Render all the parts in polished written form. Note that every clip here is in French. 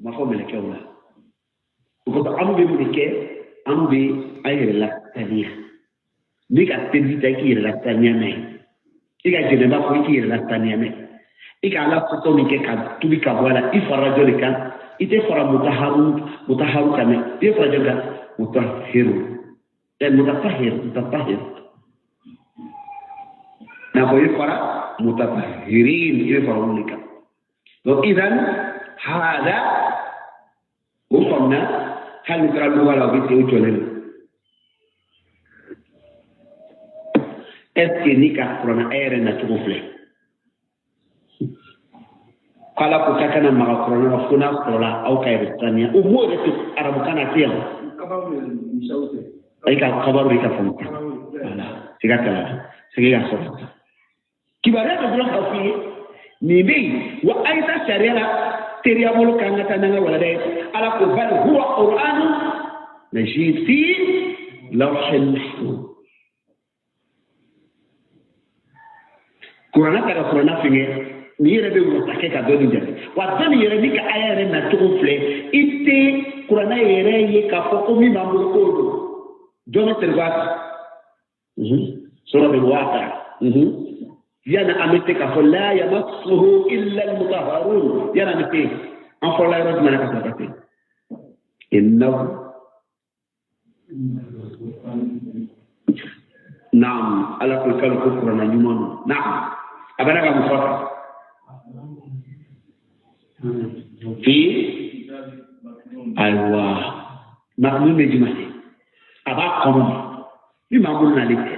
ma fo mele kewla ko to amu be mu ke amu be ayre la tania ni ka tendi ta ki la tania me ika jene ba ko ki la tania me ika la ko to ni ke ka tubi ka wala ifara jole kan ite fara mutaharu kame ite fara jole mutahhiru dan mutatahhir na ko ifara mutatahhirin ifara mulika donc idan hada وصلنا هل نقرأ ولا بيتي وجولنا اسكي نيكا كورونا ايرنا تغفله قال كوتاكنا مع كورونا فنا كورونا او كايرستانيا ومو ده عرب كان فيها اي كان خبر بك فهمت لا سيغا صوت كبارات بلوك في نيبي وايضا شريعه تريامول كانت انا ولا ده على بل هو قران مجيد في لوح محفوظ قران كذا قران في نيره بمتكه كدون جل وذن يرميك ايره ما تقفل ايتي قران يريه كفوكمي مامبوكودو دون ترغات سوره الواقع yana amete ka fo la yamassuhu illa almutahharun yana amete en fo la rod mana ka sabate innahu naam ala kul kal kufrana yuman naam abana ka mufafa fi aywa maknun mejimati aba kono bi mabul na lite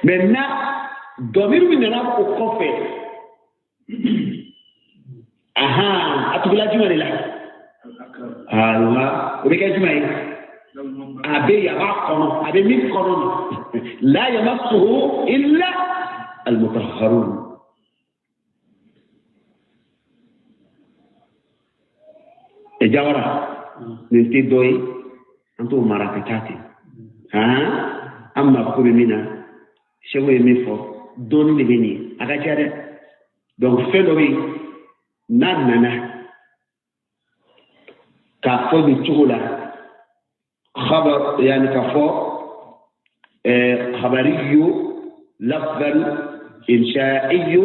maintenant domir mi nana ko kofe aha atugula juma la alwa o be juma yi abe ya ba kono abe mi kono la yamassuhu illa almutahharun e jawara ni ti doy anto marakatati ha amma kubimina chewe mifo doni ne beni agachare donc felowi nanana ka fo bi chula khabar yani ka fo khabariyu lafzan insha'iyyu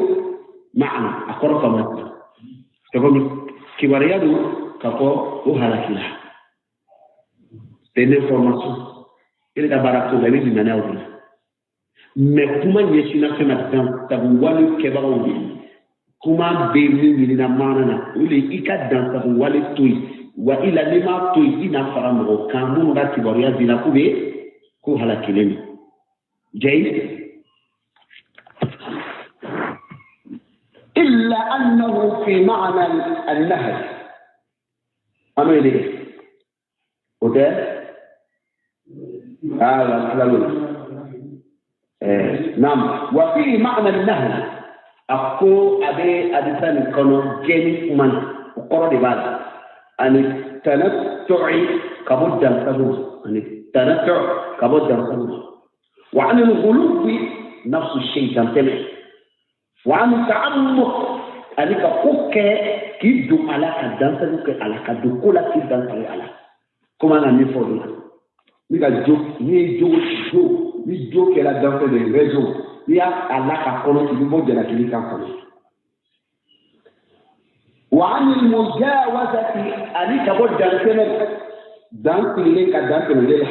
ma'na aqrafa matna takomi kibariyadu ka fo uhalakila tene formation ile da baratu da ni nana wala mais kuma nyesina fena tan tabu wali kebawo kuma be ni na manana uli ika dan tabu wali toy wa ila lima toy ina faramo kamun da tiboria dina kube ko halakileni jay illa annahu fi ma'na an-nahy ameli oda ala نعم وفي معنى النهي أقول أبي أدسان كانوا جيني من وقرأ بعد أن التنتع كبدا سبب أن التنتع كبدا سبب وعن الغلو نفس الشيء تنتمي وعن التعمق أنك أوك كيدو على كدان سبب على كدوكولا كدان سبب على كما أنا نفعل نيجا جو ni jo que la danse des réseaux il y a Allah ka kono ti bo jela ki kan kono wa an al mujawazati ali ka bo danse ne danse le ka danse le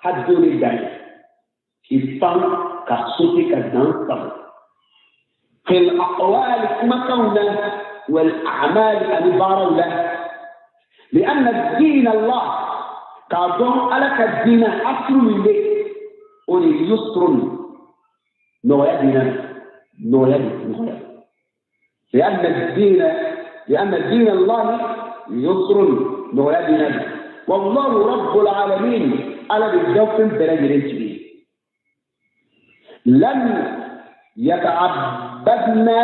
had do le dai il pan ka sote ka danse fil aqwal kuma kauna wal a'mal an barala لأن الدين الله كادون على كدين أصل لله أولي يسر نويدنا لأن الدين الله يسر نويدنا والله رب العالمين على بالجوف برجل لم يتعبدنا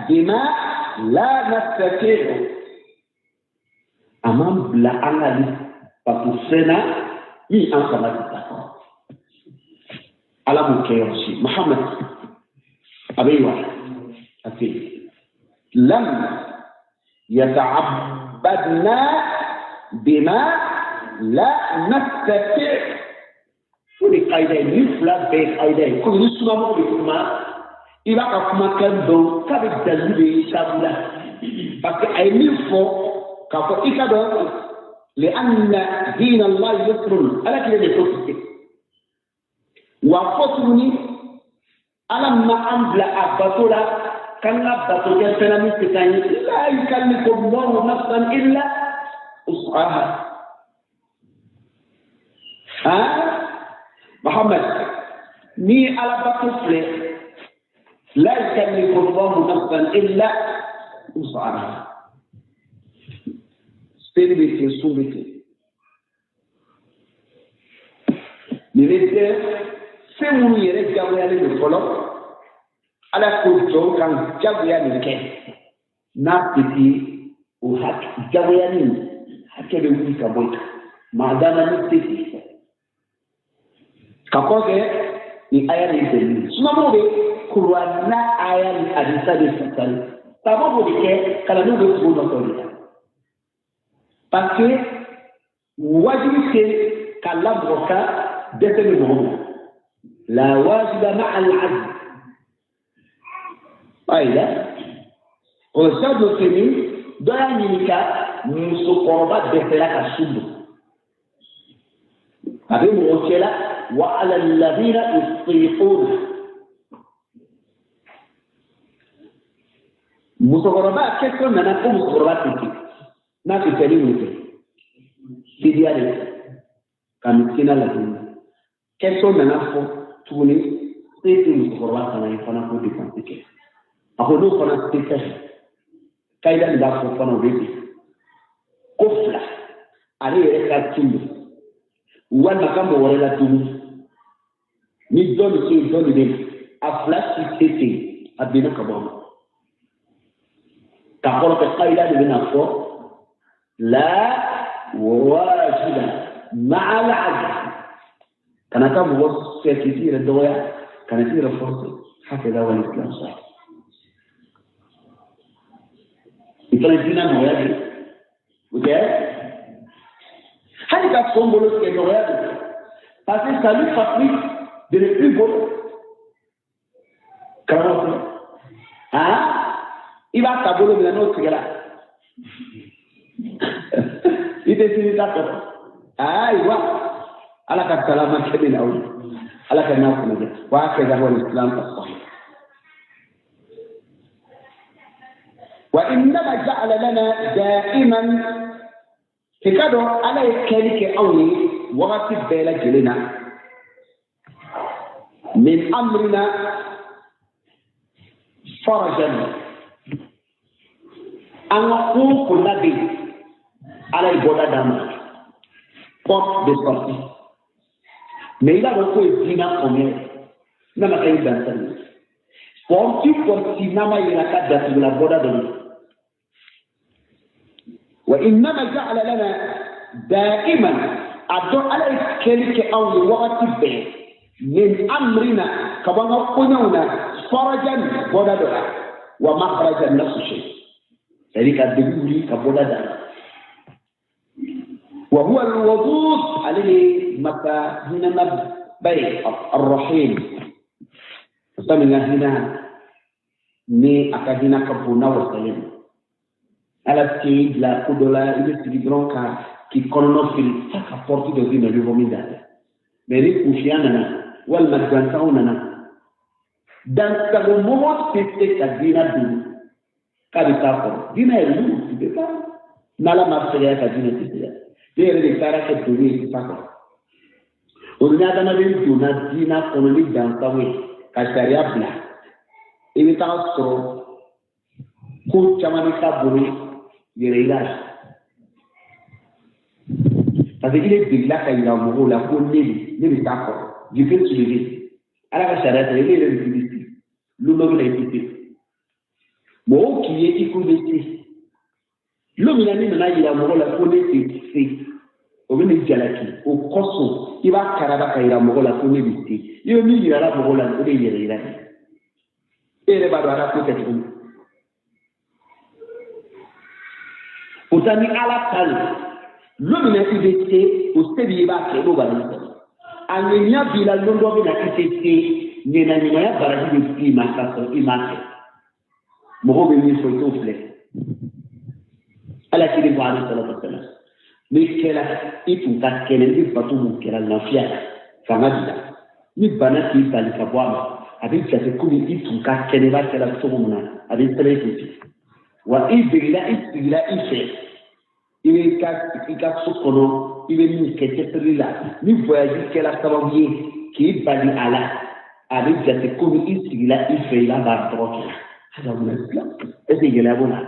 بما لا نستطيع أمام لا أنالي فتسنا من أنصار التقوى على مكيرسي محمد أبي واحد أتي لم يتعبدنا بما لا نستطيع فلي قايدة يفلا بيك قايدة كل نسمع بكما إذا كما كان دون كابت دليل كابلا parce que ay mil fo ka fo ikado li anna din Allah yusrun ala kile de fotike wa fotuni ala ma ambla abatola kana batoke fenami tikani la yukallifu Allah nafsan illa us'aha ha Muhammad ni ala batofle la yukallifu Allah nafsan illa us'aha spiritualité soubité militaire c'est mon yere jagoya le folo ala ko jo kan jagoya ni ke na titi o hak jagoya ni hakele wi ka boy madama ni titi ka ko ke ni aya ni teli suma mo be qur'ana aya ni hadisa de sakal sababu dike kala no be ko no ko parce que wajibi c'est qu'Allah broka déterminé la wajiba ma'a al-'azm aïda au stade de fini doya nyika musukoroba defela ka subu abi muokela wa 'ala alladhina yutiqun musukoroba question nana ko musukoroba tiki na kitali wote sidiale kamikina la dini question nana fo tuni c'est une histoire kana ifana ko de pensike ako do kana tike kaida nda fo fana webe kofla ale reka timbu wala kama wala tumu ni doni ki doni de afla tike abina kabama takolo ke kaida de na fo لا واجبة مع العدل كان كم وصف كثير الدواء كان كثير فرصة هكذا هو الإسلام صحيح يقول الدين هو يجب وكيف هل كان صنبولوس كدواء parce que ça lui facilite de ne plus voler comment hein il va tabouler de notre gars ite sini tato aiwa ala ka salama kebe na uli ala ka na kuma wa ka ga wal islam as-sahih wa inma ja'ala lana da'iman tikado ala kelike awni waqti bela gelina min amrina farajan an ku nabi ala iboda dama porte de sortie mais il a beaucoup dina combien na ma kay dan tan porte na ma ila kadda la boda de wa inma ja'ala lana da'iman ado ala kelike aw waqti be min amrina kabanga kunyuna farajan boda do wa makhrajan nafsu shay ذلك الدبولي كبودا دانا وهو الوضوء عليه متى هنا نبي الرحيم سمعنا هنا ني أكادنا كبونا وسلم على التيد لا كودولا إذا تجيبون كي كونو في كابورتي دوزي نجيبو من ده بني كوشيانا والمجانساونا دان تقول موت تستيك أدينا دو kabita dina yu tibeka nala mafsaya ka dina tibeka dere de tara ke duni tibaka onya dana be duna dina kono li dan tawe ka sharia bla ibi ta so ko chamani ka buri yere ila parce qu'il est bila ka ila mo la ko ne ta ko jikin sulivi ala ka sharia de ile le tibiti lu no le tibiti mo qui est écouté l'homme n'a pas eu la morale la connaître o bɛ jalaki o kɔsɔn i b'a karaba ka yira mɔgɔ la ko ne bɛ se i bɛ min yira la mɔgɔ la o de yɛrɛ yira e yɛrɛ b'a dɔn ala ko tɛ tuguni Pourtant, ni à la salle, l'homme n'a eu d'essai au Sébiba qui est au Baron. En ayant vu la London de la QTC, il n'y a pas de climat, il m'a fait. Mon revenu faut tout faire. À la télé, voir le salon. Mais qu'elle a, il faut qu'elle ait pas tout mon qu'elle a l'enfière. Famabila. Ni bana qui va le savoir. Avec cette commune, il faut qu'elle va faire la somme. Avec très petit. Wa il fait. Il est qu'à ce qu'on il est mis quelque chose là. Ni voyage qu'elle a travaillé, qui est bali à la. Avec cette commune, il fait là, va trop. Alors, est-ce qu'il y a bon là?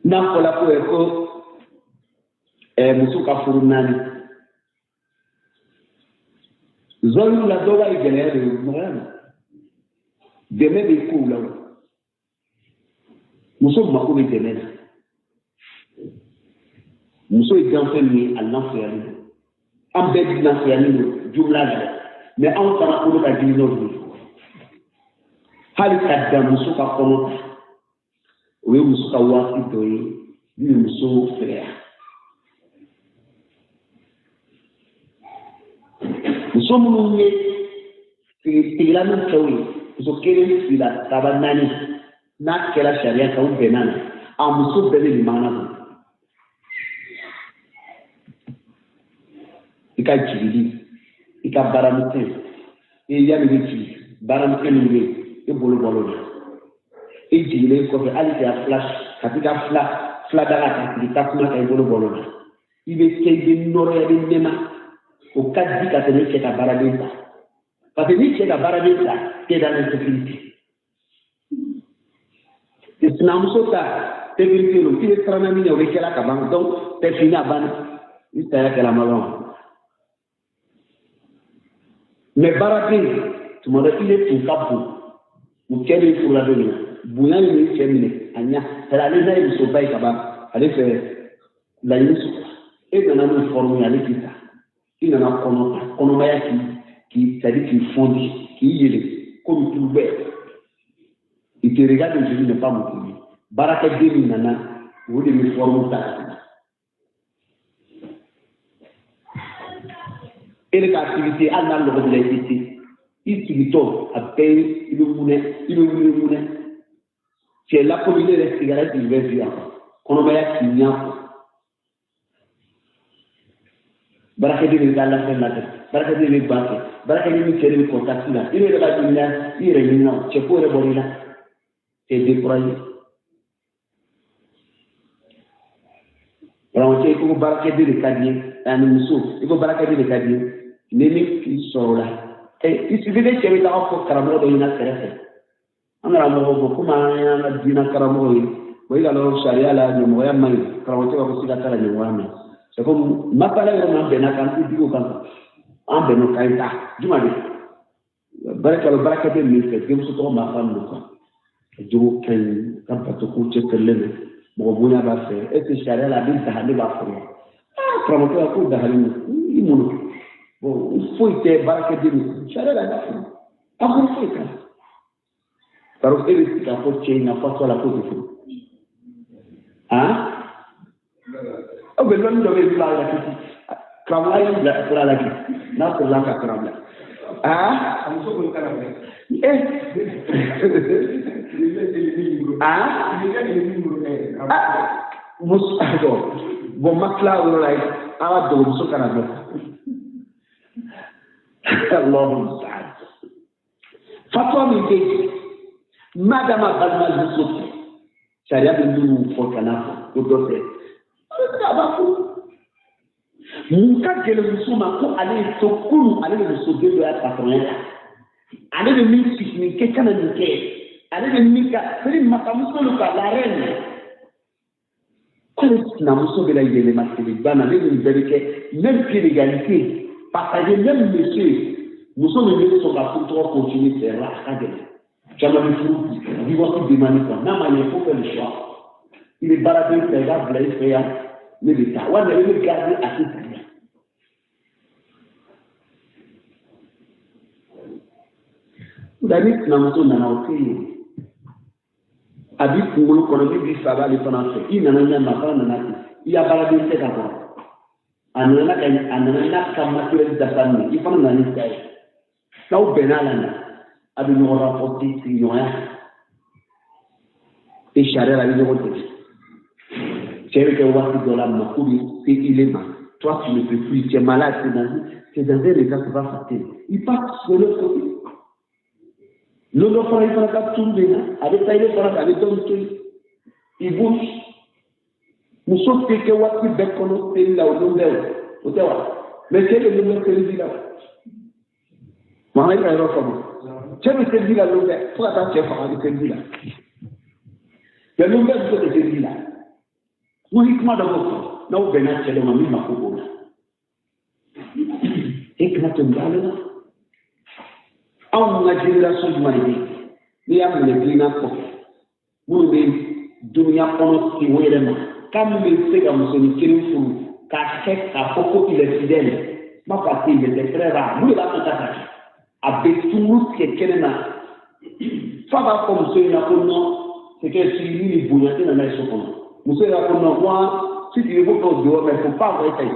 N'a pas la ko musuka furunani zolu la doga igele de moran deme be ko la muso ma ko be deme muso igamfe ni Allah fiyani am be dina fiyani jumla la mais an fara ko ka dino ni hali kadda musuka kono we musuka wasi doyi ni muso frère muso mungu ne tigila no chawi muso kere sila tabanani na kela sharia ka ubenana a muso bele ni mana ika jili ika baramute e ya mi ji baramute ni e bolo bolo e jile ko be ali ya flash katika flash dala ka kita kuma ka bolo bolo ibe kede noro ya dinema o kaddi ka tene ke ka barabenta parce que ni ke ka barabenta ke dans l'insécurité islam sota te vérité lo ki trana mi o ke la ka ban donc te fina ban ita ya la malon mais barabin tu m'as dit tout kapu ou kede pour la donner bunya ni kemine anya la lena ni so bai ka ba ale fait la yusu et dans la forme ale kita il en a kono maya qui c'est-à-dire qui fondit qui yele comme tout bête il te regarde je ne pas mon baraka demi nana ou de me forme ta et les activités à la loi de l'activité il s'y à payer il mune c'est la communauté des cigarettes il va dire kono maya qui nya baraka de la la baraka de banque baraka de mi contact là il est là il est là c'est pour le bonina c'est déployé alors c'est comme baraka de cadier un muso il faut baraka de cadier nemi qui sort là et il suffit de chercher là pour caramo de une affaire on a mo kuma ya dina caramo oui alors sharia là ni moya mai caramo ko sika tala ni wame c'est comme ma parole on bena kan ti ko kan an beno kaita juma de baraka de mi fait que so to ma fam ko jo kan kan pato ko che kelele mo bunya ba fe et ce sharia la bin ta hande ba fo caramo ko da halin imuno bon il faut que baraka de mi sharia la ba fo akon fo ka parce que il ka fo che na fa la ko fo hein o be lon do be la la ki kramla la kura la ki na ko la ka kramla am so ko kramla musto bo makla o la ala do so kana do Allahu ta'ala fatwa mi te madama balma so sharia bi ndu fo kana ko do se muka gele musuma ko ale to kunu ale le so de ya patron ale le mi ni ke kana ni ke ale le mi ka feri makamuso lo ka la reine ko na muso de la yele masili bana le ni berike même pied d'égalité partager même monsieur muso le so ka pour trop continuer faire la cadre jamais fou divorce demander quoi na ma il faut faire le choix il est baradé c'est là blessé faire mais l'état on va le garder à tout prix David na mtu na naotii abi kungolo kono bi saba le fana fe ina na ma fana na iya bala bi te ka ko anana ka matire da sanni ifana na ni sai taw benala na abi no rapporti si noya e share la vidéo de c'est que wati dola makuri c'est il est mal toi tu ne peux plus tu es malade c'est dans un état qui va fatter il part sur le côté l'autre fois il fera pas tout bien avec ça il fera avec donc il bouge nous sommes que wati bekono c'est là où au tewa mais c'est le numéro que il là moi il va faire c'est le service là l'autre faut attendre chef avec le service là le numéro de ce service là nous hikma d'abord nous benat chez le mami makoko hikma tembala en la génération de l'humanité il y a le climat pour nous dunia kono ti werema comme le fait comme ce qui nous à Foko, il est fidèle. Ma partie, il était très rare. Nous, il a tout attaqué. Avec tout le monde qui est quelqu'un. Faba comme ce qu'il a pour nous, c'est que si lui, il bouillait dans la maison. Monsieur, il a pour nous, moi, si tu veux pas dehors, mais il ne faut pas avoir ça ici.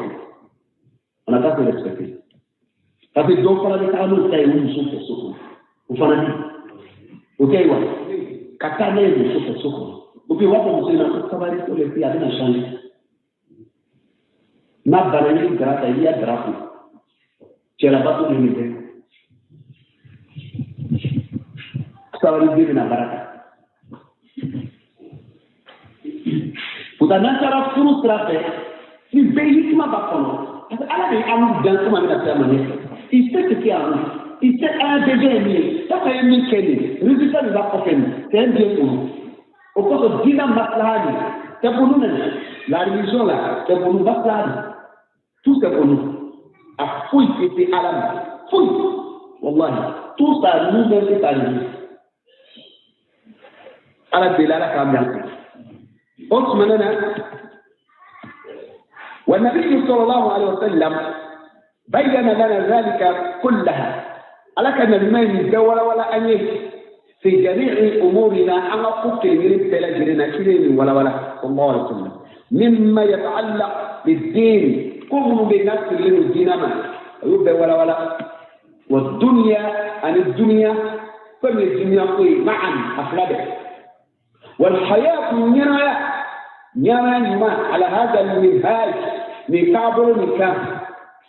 On n'a pas que respecter. Parce que donc, on a des carnaux, ça y est, nous sommes fait ce vous faites dit. Ok, ouais. Katane, nous sommes fait ce donc, il va comme monsieur, il a tout travaillé sur les filles, il a changé. Na banani grata il y a drapeau c'est la base de l'unité ça va dire na baraka puta nasara frustrate si béitima bakono ala ni amu dan kuma na tsamane il sait ce qu'il y a il sait un bébé mieux ça fait une kene résultat de la prochaine c'est un bien pour nous au cause de dina maslahani c'est pour nous la religion là c'est pour nous maslahani tout c'est pour nous. À fouille qui était à la main. Fouille. Wallahi. Tout ça nous est arrivé. À la belle, à la caméra. Autre maintenant. والنبي صلى الله عليه وسلم بين لنا ذلك كلها. على كان المال دولة ولا أنيس في جميع أمورنا أنا قلت لي بلا جرينا كلين ولا صلى الله عليه وسلم مما يتعلق بالدين كل بالنفس اللي الدينما يبقى ولا والدنيا عن الدنيا كل الدنيا قوي معا أفلاده والحياة نرى ما على هذا المنهاج من كابر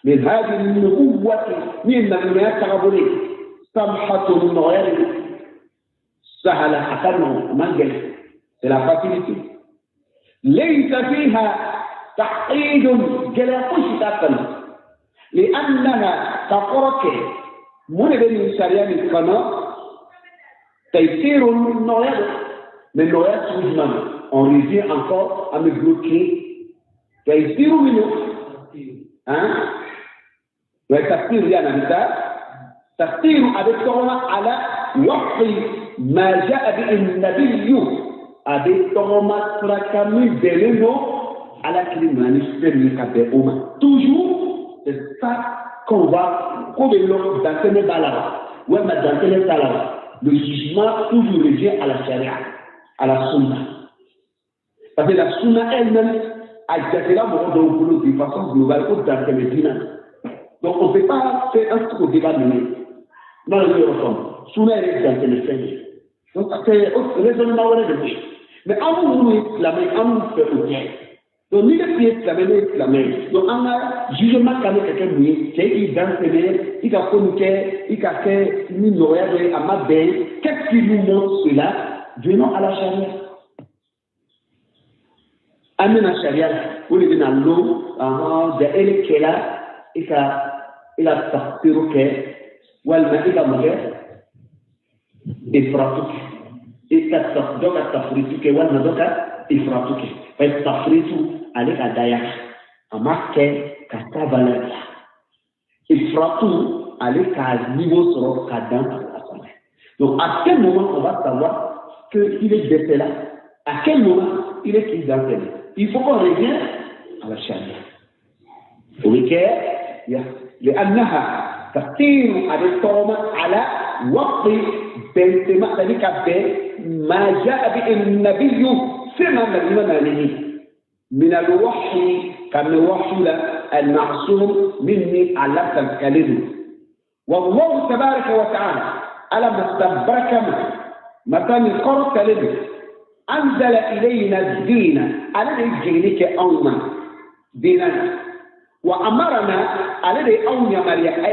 من هذه النبوة من ما تعبري سمحة غير سهلة حسنه منجل c'est facilité ليس فيها تعقيد جلاقش تاكل لأنها تقرك من بين سريان القناة تيسير من نويات سجمان on revient encore à me bloquer تيسير منه وتفسير يعني مثال تفسير أبتغنا على وقت ما جاء به النبي أبتغنا تركمي بلنه à la climatique toujours c'est ça qu'on va comme l'homme dans ce là ouais mais dans ce là le jugement toujours revient à la charia à la sunna parce que la sunna elle-même a été là de façon globale ou dans ce médina donc on ne peut pas faire un truc au débat de nous dans le reforme sunna est dans ce médina donc c'est raisonnement de nous mais en nous islamé en nous fait aucun donc, ni le pied islamé, donc, on a jugement quand même quelqu'un qui est dans ce pays, il a communiqué, il a fait une noyade à ma belle. Qu'est-ce qui nous montre cela? Venons à la charia. Amen à la charia, vous le dites dans l'eau, de elle qui est là, il a sorti au quai, ou elle m'a dit la mauvaise, et frappe. Et ça sort, donc, à sa friture, ou elle m'a dit, et frappe. Et sa friture, avec la daya, à marquer qu'à valeur. Et surtout, avec un niveau sur le cadre. Donc, à quel moment on va savoir qu'il est décédé là? À quel moment il est décédé? Il faut qu'on revienne à la charia. لأنها تقيم على الصوم على وقت بنتما ذلك ما جاء به النبي فيما مدينة من الوحي كان وحي المعصوم مني على الكلمة والله تبارك وتعالى ألم استبرك متى قرأ كلمة أنزل إلينا الدين على الجينك أونا ديننا وأمرنا على أونا مريا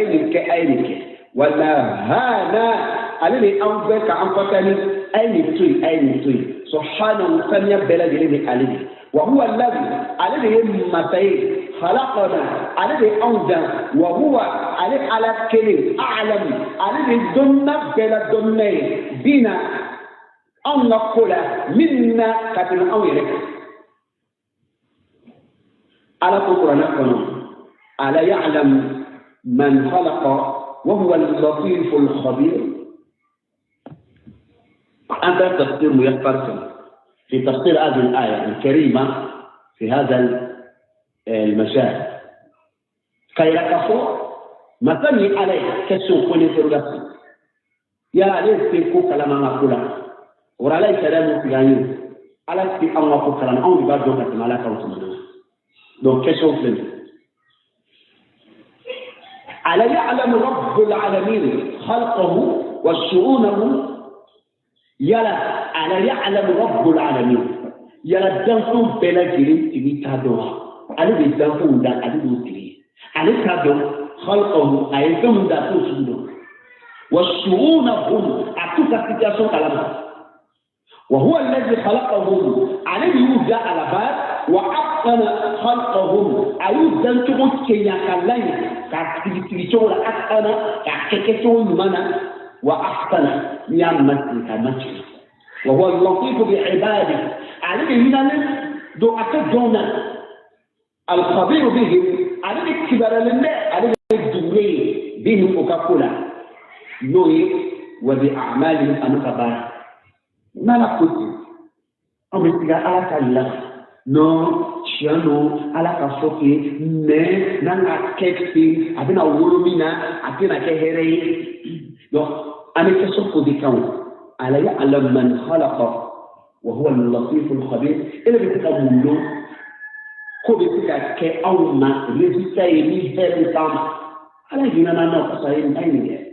أينك ولا هانا على أونا كأنفتني أين توي سبحانه ثانية بلا جلبي عليه وهو الذي عليه متى خلقنا عليه أونا وهو على كلمة أعلم عليه الدنيا بلا دنيا بنا أن نقول منا كتن أو يلك على قرآن على يعلم من خلق وهو اللطيف الخبير أنت تفسير ميسر في تفسير هذه الآية الكريمة في هذا المجال كي يكفوا مثني عليه كسو كل فرقة يا عليه سيكو كلام نقوله ورا ليس له مفيان على في الله كلام أو بعد يوم كما لا كوتمنا donc كسو فين على يعلم رب العالمين خلقه وشؤونه يلا على يعلم رب العالمين يلا دانفو بلا جيرين تبي تادوا على دانفو دا على دوتي على تادوا خلقه ايتم دا توسدو وشؤونه اتوكا سيتياسيون كلام وهو الذي خلقهم عليه يوجد على بال وأحسن خلقهم أيوز دانتو كينيا كلاي كاكتيتيتو لا أحسن كاكتيتو منا وأحسن نعمة كمثل وهو اللطيف بعباده عليه من دو أتدونا الخبير بهم عليه كبر لنا عليه الدوري بهم كوكاكولا نوي وبأعمالهم أنكبار ما نقول أم يستجع على كلا نو شانو على كفوكي نه نانا كيكسي أبينا ولومينا أبينا كهري لو أنا كسوكو ديكاون على يعلم من خلق وهو اللطيف الخبير إلا بتقولوا كو بتقع كأوما رزقي هرزام على جينا نانا كسائل أيني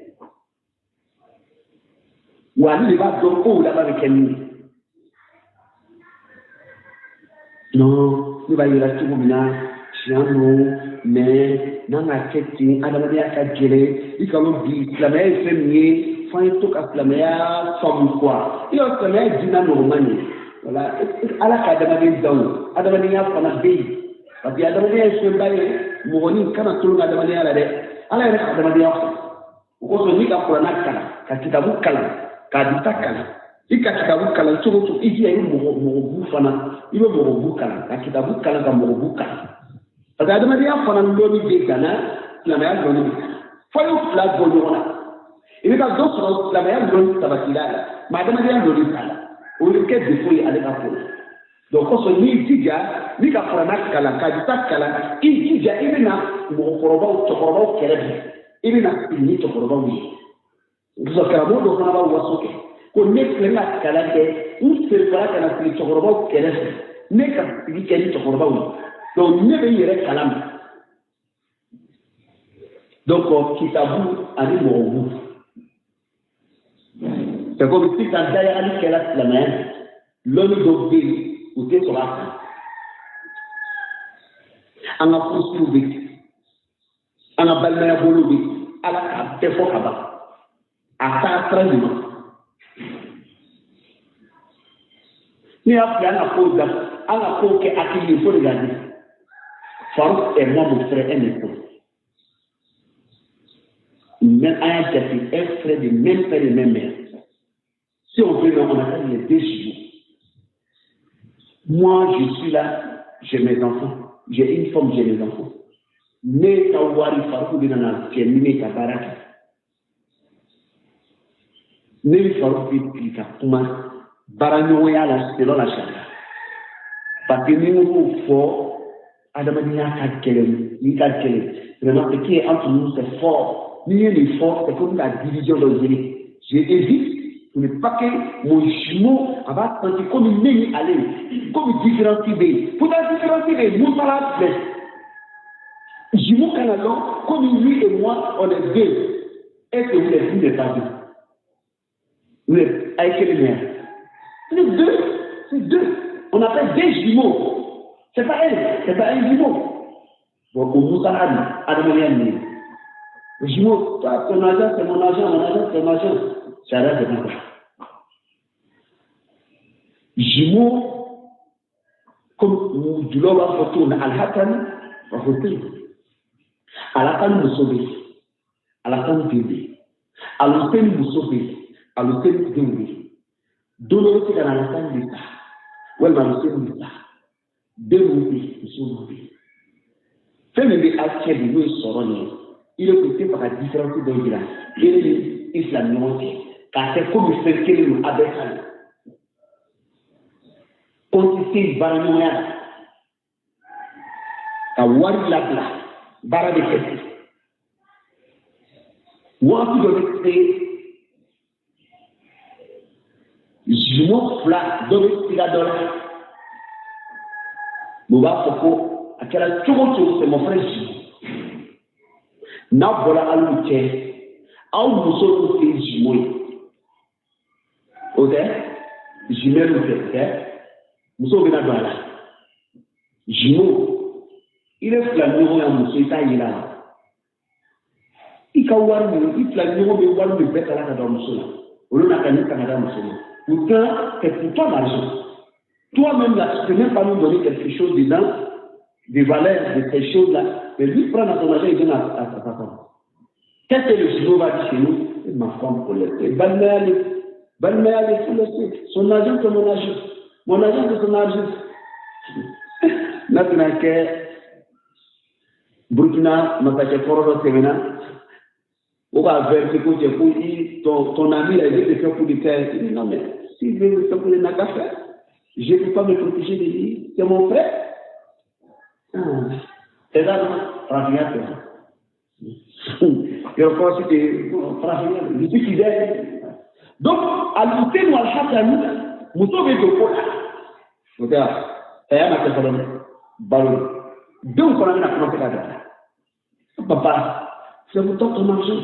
وعلي بعد دون لا بكمل non ni ba yira tubu mina chiano mais nana keti adamadiya ka jele ikalo bi islamay femie fain to ka islamaya som quoi iyo islamaya dina normani wala ala ka adamadiya fana be parce adamadiya sembaye mogoni kana tulunga adamadiya la de ala ya adamadiya ko so ni ka qur'an kala ka kitabu kala ka ditakala ika kitabu kala turutu iji ayi mogobu fana ibe mogobu kala ka kitabu kala ka mogobu kala parce adamadiya fana ndoni be kana islamaya ndoni fayo flag bolona ibe ka do so islamaya ndoni tabakila ma adamadiya ndoni kala o ke defoi ale ka polo donc ko so ni tija ni ka fana kala ka ditakala ija ibe na mogokoroba tokoroba kerebe ibe na ni tokoroba wi ndizo kala modo fana ba wasoke ko nekk la kala ke un serfara kana fi tokoroba kerebe ne ka fi keni tokoroba wi donc ne be yere kalam donc kitabu ani mobu te ko bi ta daya ali kala islamen lolu do bi ou te so aka anga kusu bi anga balmaya bolu bi ala ka defo kaba ata tranima ni après à la peau qui accueille pour regarder. Farouk et moi, mon frère, un époux. Même un frère de même père et même mère. Si on veut, on attend les 2 jours. Moi, je suis là, j'ai mes enfants. J'ai une femme, j'ai mes enfants. Mais Tawari Farouk, il en a terminé ta baraka. Mais Farouk, il a comment Baranyoya la selon la charia. Parce que nous faut Adamania vraiment ce qui est entre nous c'est fort. Ni est fort, c'est comme la division de l'Église. Je évite Ce n'est pas que mon jumeau va sentir comme il n'est allé, comme il différencie. Pour la différencier, nous sommes là. Jumeau Canadon, comme lui et moi, on est deux. Est-ce que vous n'êtes pas deux? Vous êtes avec les mères. C'est deux. On appelle des jumeaux. C'est pas elle, c'est pas un jumeau. Bon, pour nous, ça a dit, le jumeau, toi, ton argent, c'est mon argent, mon argent, c'est mon argent. C'est à c'est pas ça. Jumeaux, comme du l'homme a photo, al-Hatan, a photo. Al-Hatan nous sauve. Al-Hatan bébé. Al-Hatan nous sauve. Al-Hatan bébé. Donnons le dans Al-Hatan l'État. Ouais, mais Al-Hatan l'État. Deux mouvés, nous sommes mouvés. Fais le bé à nous sorons. Il est côté par la différence de l'Iran. Il est l'islam, car c'est comme le fait qu'il nous abaisse. Consisté baranoya, à Warlabla, Bara de Kessé. Ouantu de l'extrait, jumeau flat, de l'extrait, Mouba Foko, à quel âge c'est mon frère jumeau. N'a voilà à l'outil, à où nous sommes ces jumeaux. Ok? Jumeau, ok? Nous sommes venus à là. Jumeau, il est flammé à monsieur, il est là. Il a oublié, il flammé au milieu de bête à la Canada. Au lieu de la Canada, pourtant, c'est pour toi l'argent. Toi-même, là, tu ne peux même pas nous donner quelque chose dedans, des valeurs de ces choses-là, mais lui prend ton argent et donne à ta femme. Qu'est-ce que le jumeau va dire chez nous? C'est ma femme pour laisser. Balmea, il faut laisser. Son argent, c'est mon argent. Mon argent, c'est son argent. Maintenant que Burkina m'a fait fort de séminaire, on va verser pour ton ami, il a dit que pour le faire. Il dit non, mais s'il veut le faire pour le faire, je ne peux pas me protéger de lui. C'est mon frère. C'est là, Rafiat. Je pense que Rafiat, je suis fidèle. Donc, à l'outil, nous, al-Hassan, nous sommes de quoi? Regarde, c'est un acte ballon. Donc, on a commencé là-dedans. Papa, c'est pour toi ton argent.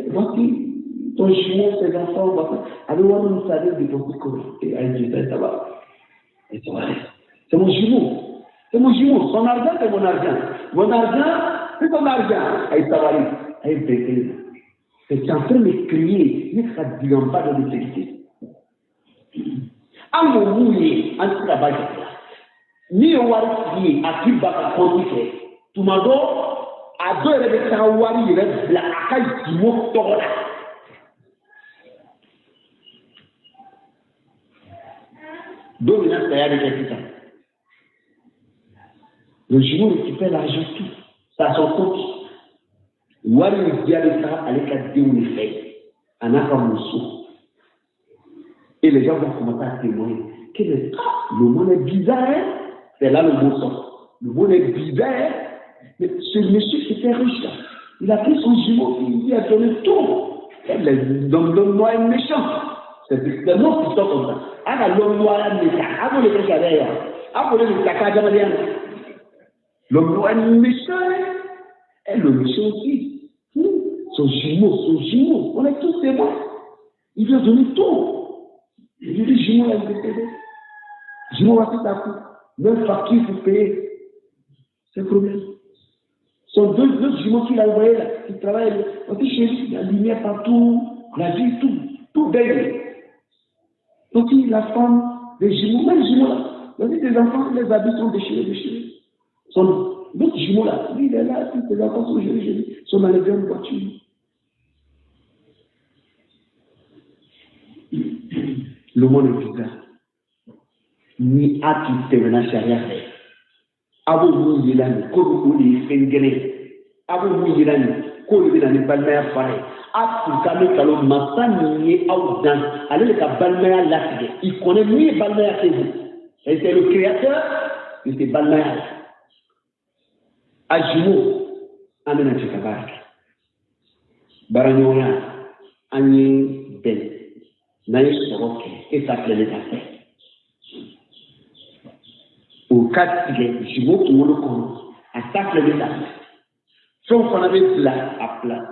Voici ton jumeau, ses enfants, voici. Allez voir nous saluer du bon coup. Et allez, ça va. Et ça va aller. C'est mon jumeau. C'est mon jumeau. Son argent, c'est mon argent. Mon argent, c'est ton argent. Et ça va aller. Et bêtise. C'est en train de crier. Mais ça ne dit pas de l'utilité. À mon mouillé, en tout cas, ni au wari à qui va continuer. Tout le monde a deux éléments à wari, la akai du mot tola. Donc, il y a des gens. Le jumeau récupère l'argent tout. Ça son compte. Wari dit à l'État, avec la déoulée, en akamousou. Et les gens vont commencer à témoigner. Le monde est bizarre, hein? C'est là le mot sort. Le monde est bizarre, mais ce monsieur c'était riche là. Il a pris son jumeau, il lui a donné tout. L'homme noir est méchant. C'est un autre qui sort comme ça. Ah, l'homme noir est méchant. Ah, vous les regardez, ah, vous les regardez. L'homme noir est méchant, et le méchant aussi. Son jumeau, on est tous témoins. Il lui a donné tout. Il lui dit, jumeau, il a décédé. Jumeau, va tout à coup. Même facture, il faut payer. C'est le problème. Ce sont deux jumeaux qu'il a envoyés là, qui travaillent. Aussi chez lui, la lumière partout, la vie, tout baigne. Donc, la femme, les jumeaux, même les jumeaux là. Vas-y, tes enfants, les habits sont déchirés. D'autres jumeaux là, lui, il est là, tous tes enfants sont gelés, sont dans les grandes voitures. Le monde est bizarre. Ni à qui te menace à rien faire. Abo Mouyilani, Kodouli, Fengene, Abo Mouyilani, Kodouli, Balmea Fare, Atu Kame Kalo, Massani, Aoudan, allez le cas Balmea Latige. Il connaît mieux Balmea que vous. Et c'est le créateur de ces Balmea. Ajimo, Amena Chikabarak. Baranyoya, Agni Ben. Naïs Soroke et ça plaît les affaires. Au cas où je vous tout le monde, à ça plaît les affaires. Sauf qu'on avait plat à plat.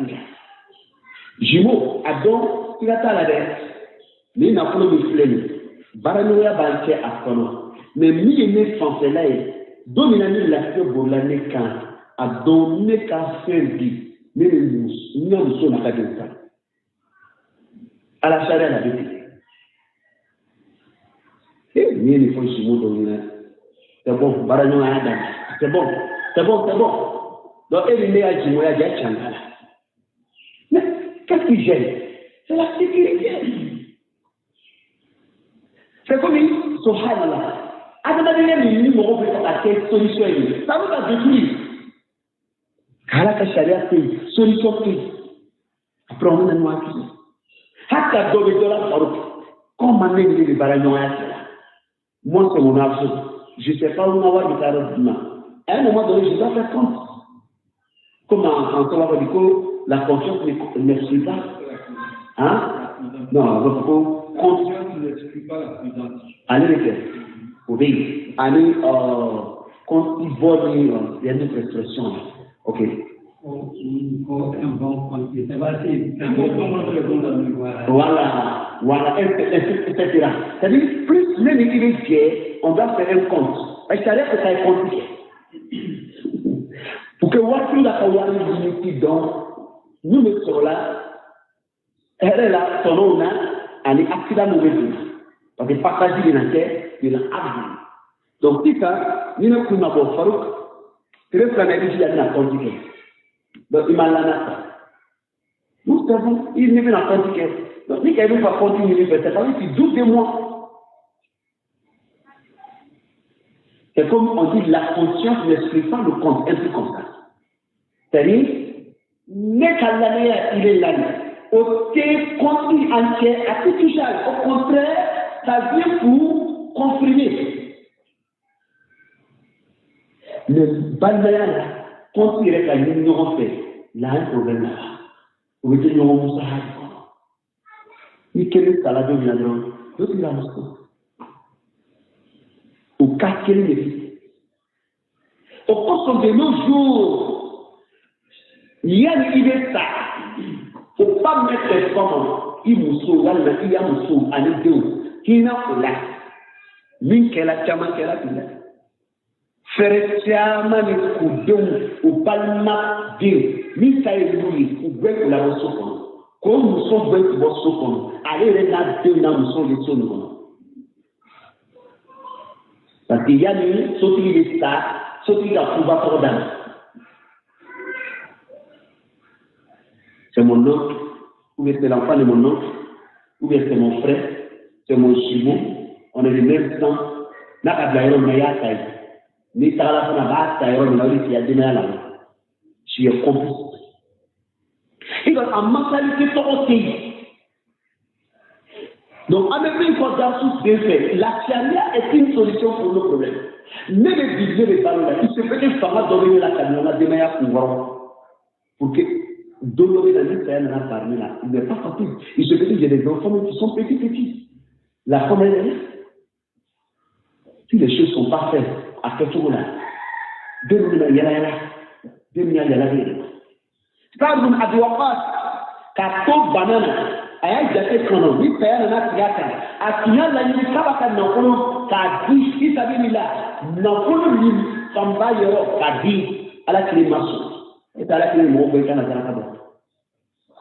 Jumeau, à donc, il a ta la dette. Mais il n'a pas de flemme. Baranoya banque à Kono. Mais mi-aimé français là, dominant la fête pour l'année quand, à donner qu'à faire dit, mais nous sommes à la à la charia la bête. Eh, mais il faut que je me c'est bon, Baranoya Adam. C'est bon, c'est bon, c'est bon. Donc, il est à Jimoya Djachanga. Mais qu'est-ce qui gêne? C'est la sécurité. C'est comme il, subhanallah. Adamadiya ni mɔgɔ bɛ ka kɛ solution ye. Ça veut pas détruire. Kala ka charia tɛ yen, solution tɛ yen. Après on bɛ na ɲɔgɔn hakili. Hata dɔ bɛ dɔ la faro. Comment ne bɛ baara ɲɔgɔnya kɛ la? Moi c'est mon avis. Je sais pas où ma wari bɛ taa yɔrɔ jumɛn. À un moment donné, je dois faire compte. Comme en Salvador du coup, la conscience ne suit pas. Hein? Non, donc conscience ne suit pas la prudence. Allez les faire. Oui. Allez, quand il vole, il y a une autre expression. Ok. Voilà, voilà, etc. C'est-à-dire, plus même il est fier, on doit faire un compte. Et c'est-à-dire que ça est compliqué. Pour que Watou la Kawari l'unité donc, nous ne sommes là, elle est là, son nom là, elle est accident mauvais. Parce que partager les naquets, il a abdou. Donc, si ça, nous ne pouvons pas faire, très franchement, il y a une compliqué. Donc, il m'a l'anata. Nous savons, il n'est pas compliqué. Donc, si quelqu'un ne peut pas continuer, c'est pas qu'il doute de moi. C'est comme on dit, la conscience n'explique pas le compte, un peu comme ça. C'est-à-dire, n'est qu'à l'année, il est l'année. Au thé, continue entier, à tout toucher. Au contraire, ça vient pour confirmer. Le balnéaire là, quand il est à l'ignorance, il a un problème là. Vous voyez, il y a un moussa. Il y a un salade de viande. L'autre, il a un moussa. Au cas qu'il est. Au cours de nos jours, il y a une idée ça. Il ne faut pas mettre les femmes. Il y a un moussa, à l'idée. Il n'a pas là. Min kɛla caman kɛla bi la fɛrɛ caman ni k'u denw u balima den min ta ye lu ye u bɛ u labɔ so kɔnɔ k'o muso bɛ u bɔ so kɔnɔ ale yɛrɛ n'a denw n'a muso ye so nin kɔnɔ parce que yanni sotigi bɛ sa sotigi ka kuba tɔgɔ d'a ma c'est mon oncle ou bien c'est l'enfant de mon oncle ou bien c'est mon frère c'est mon jumeau. On est le même temps. N'a pas de l'aéro, mais il y a ça. Ni ça la fin à bas, l'aéro, mais il y a des là. Je suis complice. Et donc, en mentalité, tout au pays. Donc, en même temps, dans tout ce fait, la charia est une solution pour nos problèmes. Mais le budget des ballons là, il se fait que Fama domine la camion, la démaille pour voir. Pour que Doloré la vie, ça n'a pas parlé là. Il n'est pas facile. Il se fait que j'ai des enfants qui sont petits. La femme est là. Si les choses ne sont pas faites, à quel moment là, deux minutes, il y a là, deux minutes, il y a là. Quand vous avez un peu banane, il y a des gens qui ont fait un théâtre. À ce moment-là, il n'y a pas de nom, car dit, si ça vient là, non, ça va y avoir, car dit, à la clémation. Et à la clémation, on va y aller à la table.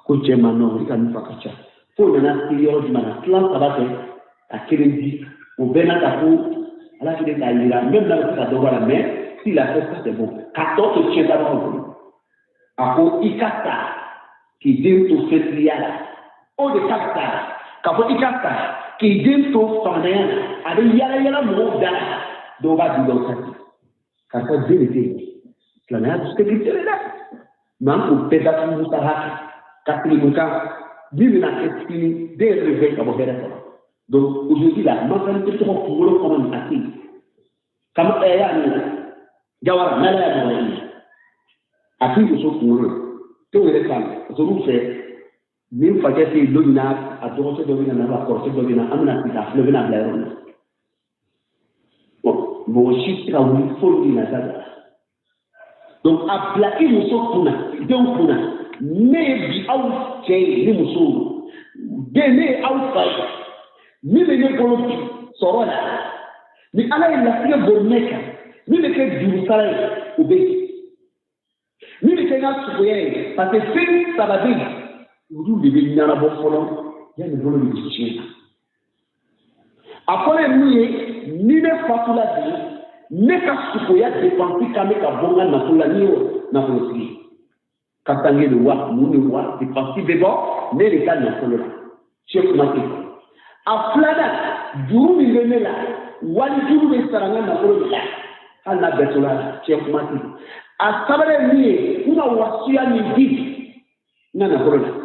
Coach Emmanuel, il y a une fois que pour le national du Manatlan, ça va faire à Kérédi, au Benatapo. Alors, il est à l'Ira, même là, ça doit la main, s'il a fait ça, c'est bon. 14 tiers d'abord. Après, Ikata, qui dit tout fait là. Oh, de Kata, quand Ikata, qui dit tout Fandéana, avec Yala Mouda, d'Oba du Donsati. Car ça, c'est l'été. La mère, c'est que c'est là. Même pour Pédatu Moussaha, Katrimuka, 10 minutes, dès le réveil, à vous faire ça. Donc, aujourd'hui, la mentalité est pour le commun actif. Comme elle a dit, Gawara, Nala, Moïse, a pris le saut pour eux. Tout le temps, je vous fais min fajati domina a dogoto domina na ba korto domina amna ta flevena blayon bon shi tra wi fo ina sada donc a plaqué muso kuna donc kuna ne bi aw che ni muso de ne aw fa ni ne bolo sorona ni ala ila fiye borneka ni ne ke duru sara ube ni ne ke na suye parce que fin ça va dire vous devez n'ala bo folo ya ne bolo de chier après ni ne fatula di ne ka suya dépenser kame ka bonga na kula niyo na kosi katange de wa muni wa dépenser bebo ne le ka na kula chef mati aflada duru ni ne la wali duru be saranga na kula ala betola chef mati asabare ni una wasia ni di na kula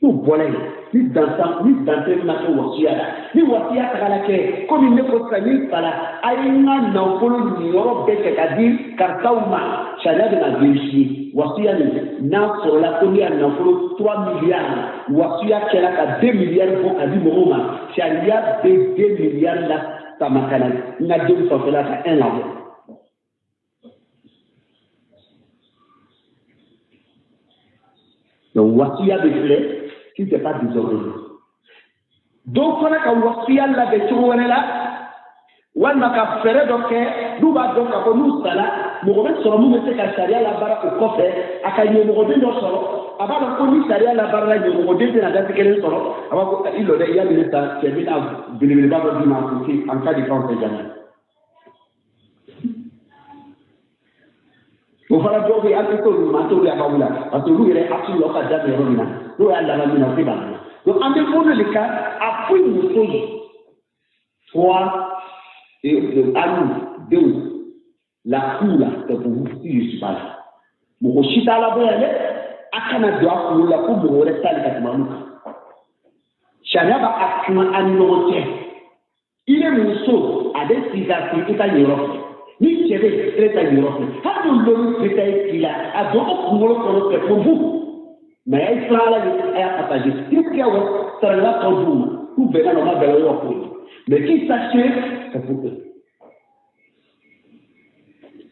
tu bolé ni danser na ko wasia ni wasia kala ke ko ni ne ko sani pala ayinga na okolo ni yoro beke kadi kartauma sharia de na bishi wasia ni na so la ko ni na okolo 3 milliards wasia kela ka 2 milliards ko kadi moma sharia de 2 milliards la tamakana na de so fela ka 1 la donc wasia de flé qui c'est pas désordonné. Donc, on a qu'à voir si elle a des choses là, ou elle n'a qu'à faire donc, nous va donc à nous ça là, nous remettons sur nous mettre qu'à charia la barre au coffre, à qu'à nous redonner nos solos, avant de connaître charia la barre là, nous redonner la date qu'elle est solo, avant qu'il y a des états qui est bien à venir dans le dimanche en cas de France jamais. Vous faites un peu de temps, vous m'entendez à Baoula, parce que vous avez absolument pas de Romina. Nous allons la mine en fait. Donc, en dépendant le cas, après nous sommes 3 et à nous, 2, la coula, c'est pour vous si je suis pas là. Vous chita la bonne année, à Canada, pour la coupe, vous restez à l'état. Chania va accueillir un numéro. Il est mon saut à des cigarettes qui est à l'Europe. Ni chérie, très à l'Europe. Quand vous le faites, il a à d'autres mots pour vous. Mais il sera là, il a partagé. Qu'est-ce qu'il y a? Ça là pour vous. Vous verrez normalement vers l'Europe. Mais qui s'achète, c'est pour eux.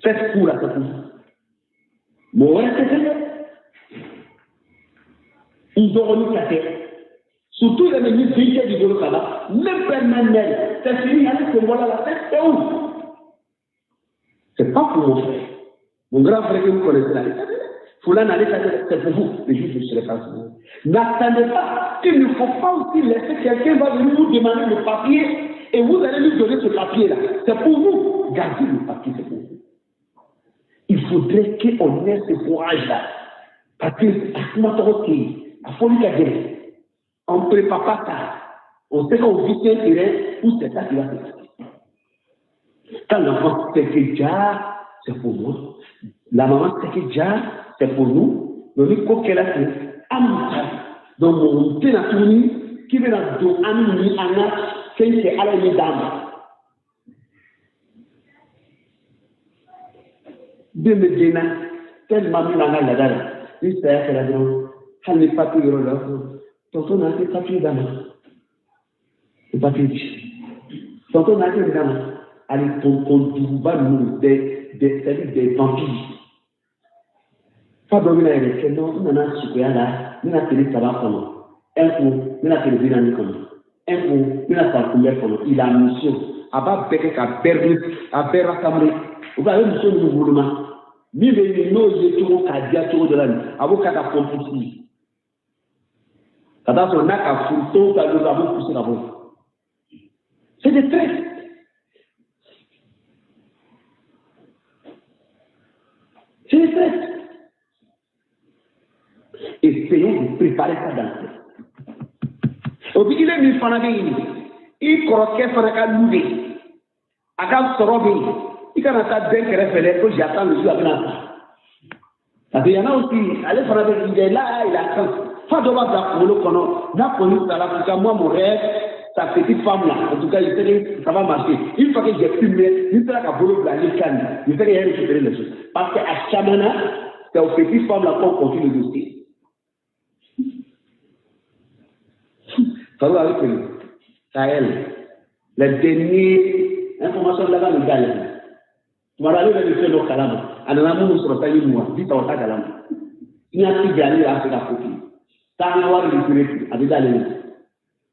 Faites coup là, c'est pour vous. Mon c'est ils auront nous cassé. Surtout les ministres du Golo Kaba, même permanent, c'est fini, allez, c'est voilà la tête, c'est où? C'est pas pour mon frère. Mon grand frère que vous connaissez là. Foulan allez, c'est pour vous. Mais juste, je serai pas sûr. N'attendez pas. Il ne faut pas aussi laisser quelqu'un va venir vous demander le papier et vous allez lui donner ce papier-là. C'est pour vous. Gardez le papier, c'est pour vous. Il faudrait qu'on ait ce courage-là. Parce que, à folie on ne prépare pas ça. On sait qu'on vit un terrain où c'est ça qui va se passer. Quand l'enfant sait que déjà, c'est pour moi. La maman sait que déjà, c'est pour nous. Donc, il faut qu'elle a fait donc, mon thé n'a tourné, qui veut la donner à nous, à nous, c'est à la dame. De me dire, tellement mis la main là-dedans. Il s'est fait là-dedans. Elle n'est pas tout le là. Tonton n'a pas pris d'âme. C'est pas pris. Tonton n'a pas pris d'âme. Allez, pour nous, des vampires. Pas dominer avec eux, non, on a ce qu'il y a là, on a télé ça va comme un coup, on a télé bien comme un coup, on a pas combien comme il a mission, à bas bec à berber, à berber cambré, vous voyez mission de mouvement, ni les nos étoiles cardiaques de l'année, avocat à pompier. Quand on a qu'à foutre, ça nous avons poussé la voix. C'est des traits. C'est des traits. Essayons de préparer ça dans le tête. Au bout il est mis fanabé, il croquait sur la louée. À quand sorobé, il quand on a bien créé que j'attends le jour à venir. Parce qu'il y en a aussi, allez fanabé, il est là, il attend. Pas de voir pour le cono, n'a pas eu ça là, moi mon rêve, sa petite femme là, en tout cas, il sait que ça va marcher. Une fois que j'ai fumé, il sera qu'à vouloir blaguer calme, il sait qu'il y a récupérer les choses. Parce qu'à Chamana, c'est aux petites femmes là qu'on continue le dossier. Ça va avec le Sahel. Les dernières informations là-bas, le gars, tu m'as rappelé de faire le calame. En amont, nous serons taillés moi. Dis pas au calame. Il y a qui gagne à faire la copie. T'as un noir de purée, avec la ligne.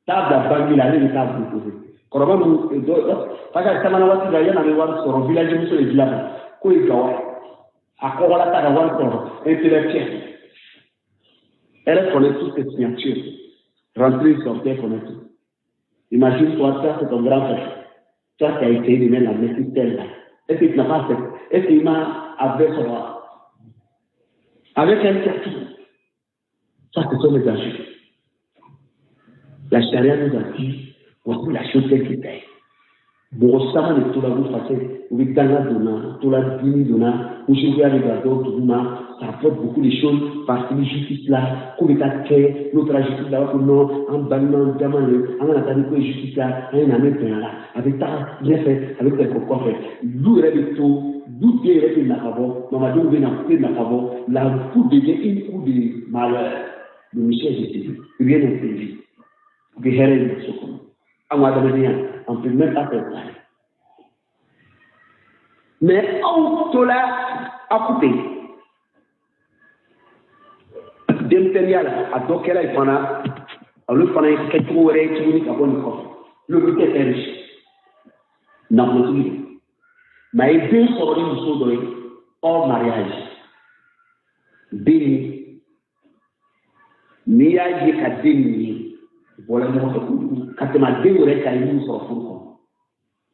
T'as de la banque, la ligne, t'as de poser. Corban, parce que ça m'a dit qu'il y a un noir sur un village, sur les villages. Quoi il gagne? À quoi la taille avoir pour intellectuel. Elle connaît toutes ces signatures. Rentrer, sortir, connaît tout. Imagine-toi, ça, c'est ton grand frère. Toi, qui as essayé de mettre la métisse là. Est-ce qu'il n'a pas fait? Est-ce qu'il m'a avec un quartier? Ça, ce sont les agents. La charia nous a dit, voici la chose telle qu'il paye. Bon, ça m'a dit tout là, vous faites, vous êtes dans la donna, tout la dîme donna, vous jouez avec la donna, ça apporte beaucoup de choses, parce que la justice là, comme l'état fait, notre justice là, non, en banant, en attendant que la justice là, en amène là, avec ça, bien fait, avec tes pourquoi fait. D'où est le tout, d'où est le nakabo, normalement, d'où est le nakabo, la foule devient une foule de malheur. Le Michel Jésus, rien n'est prévu. Vous verrez le secours. On ne peut même pas faire ça. Mais on te l'a coupé. D'impérial, à Dokela, il prend le prend quelques oreilles qui nous ont bon corps. Le but est riche. N'a pas tout. Mais il veut sortir du saut de hors mariage. Béni. Ni a dit qu'à déni. Voilà, quand tu m'as dit que tu as eu sur le fond.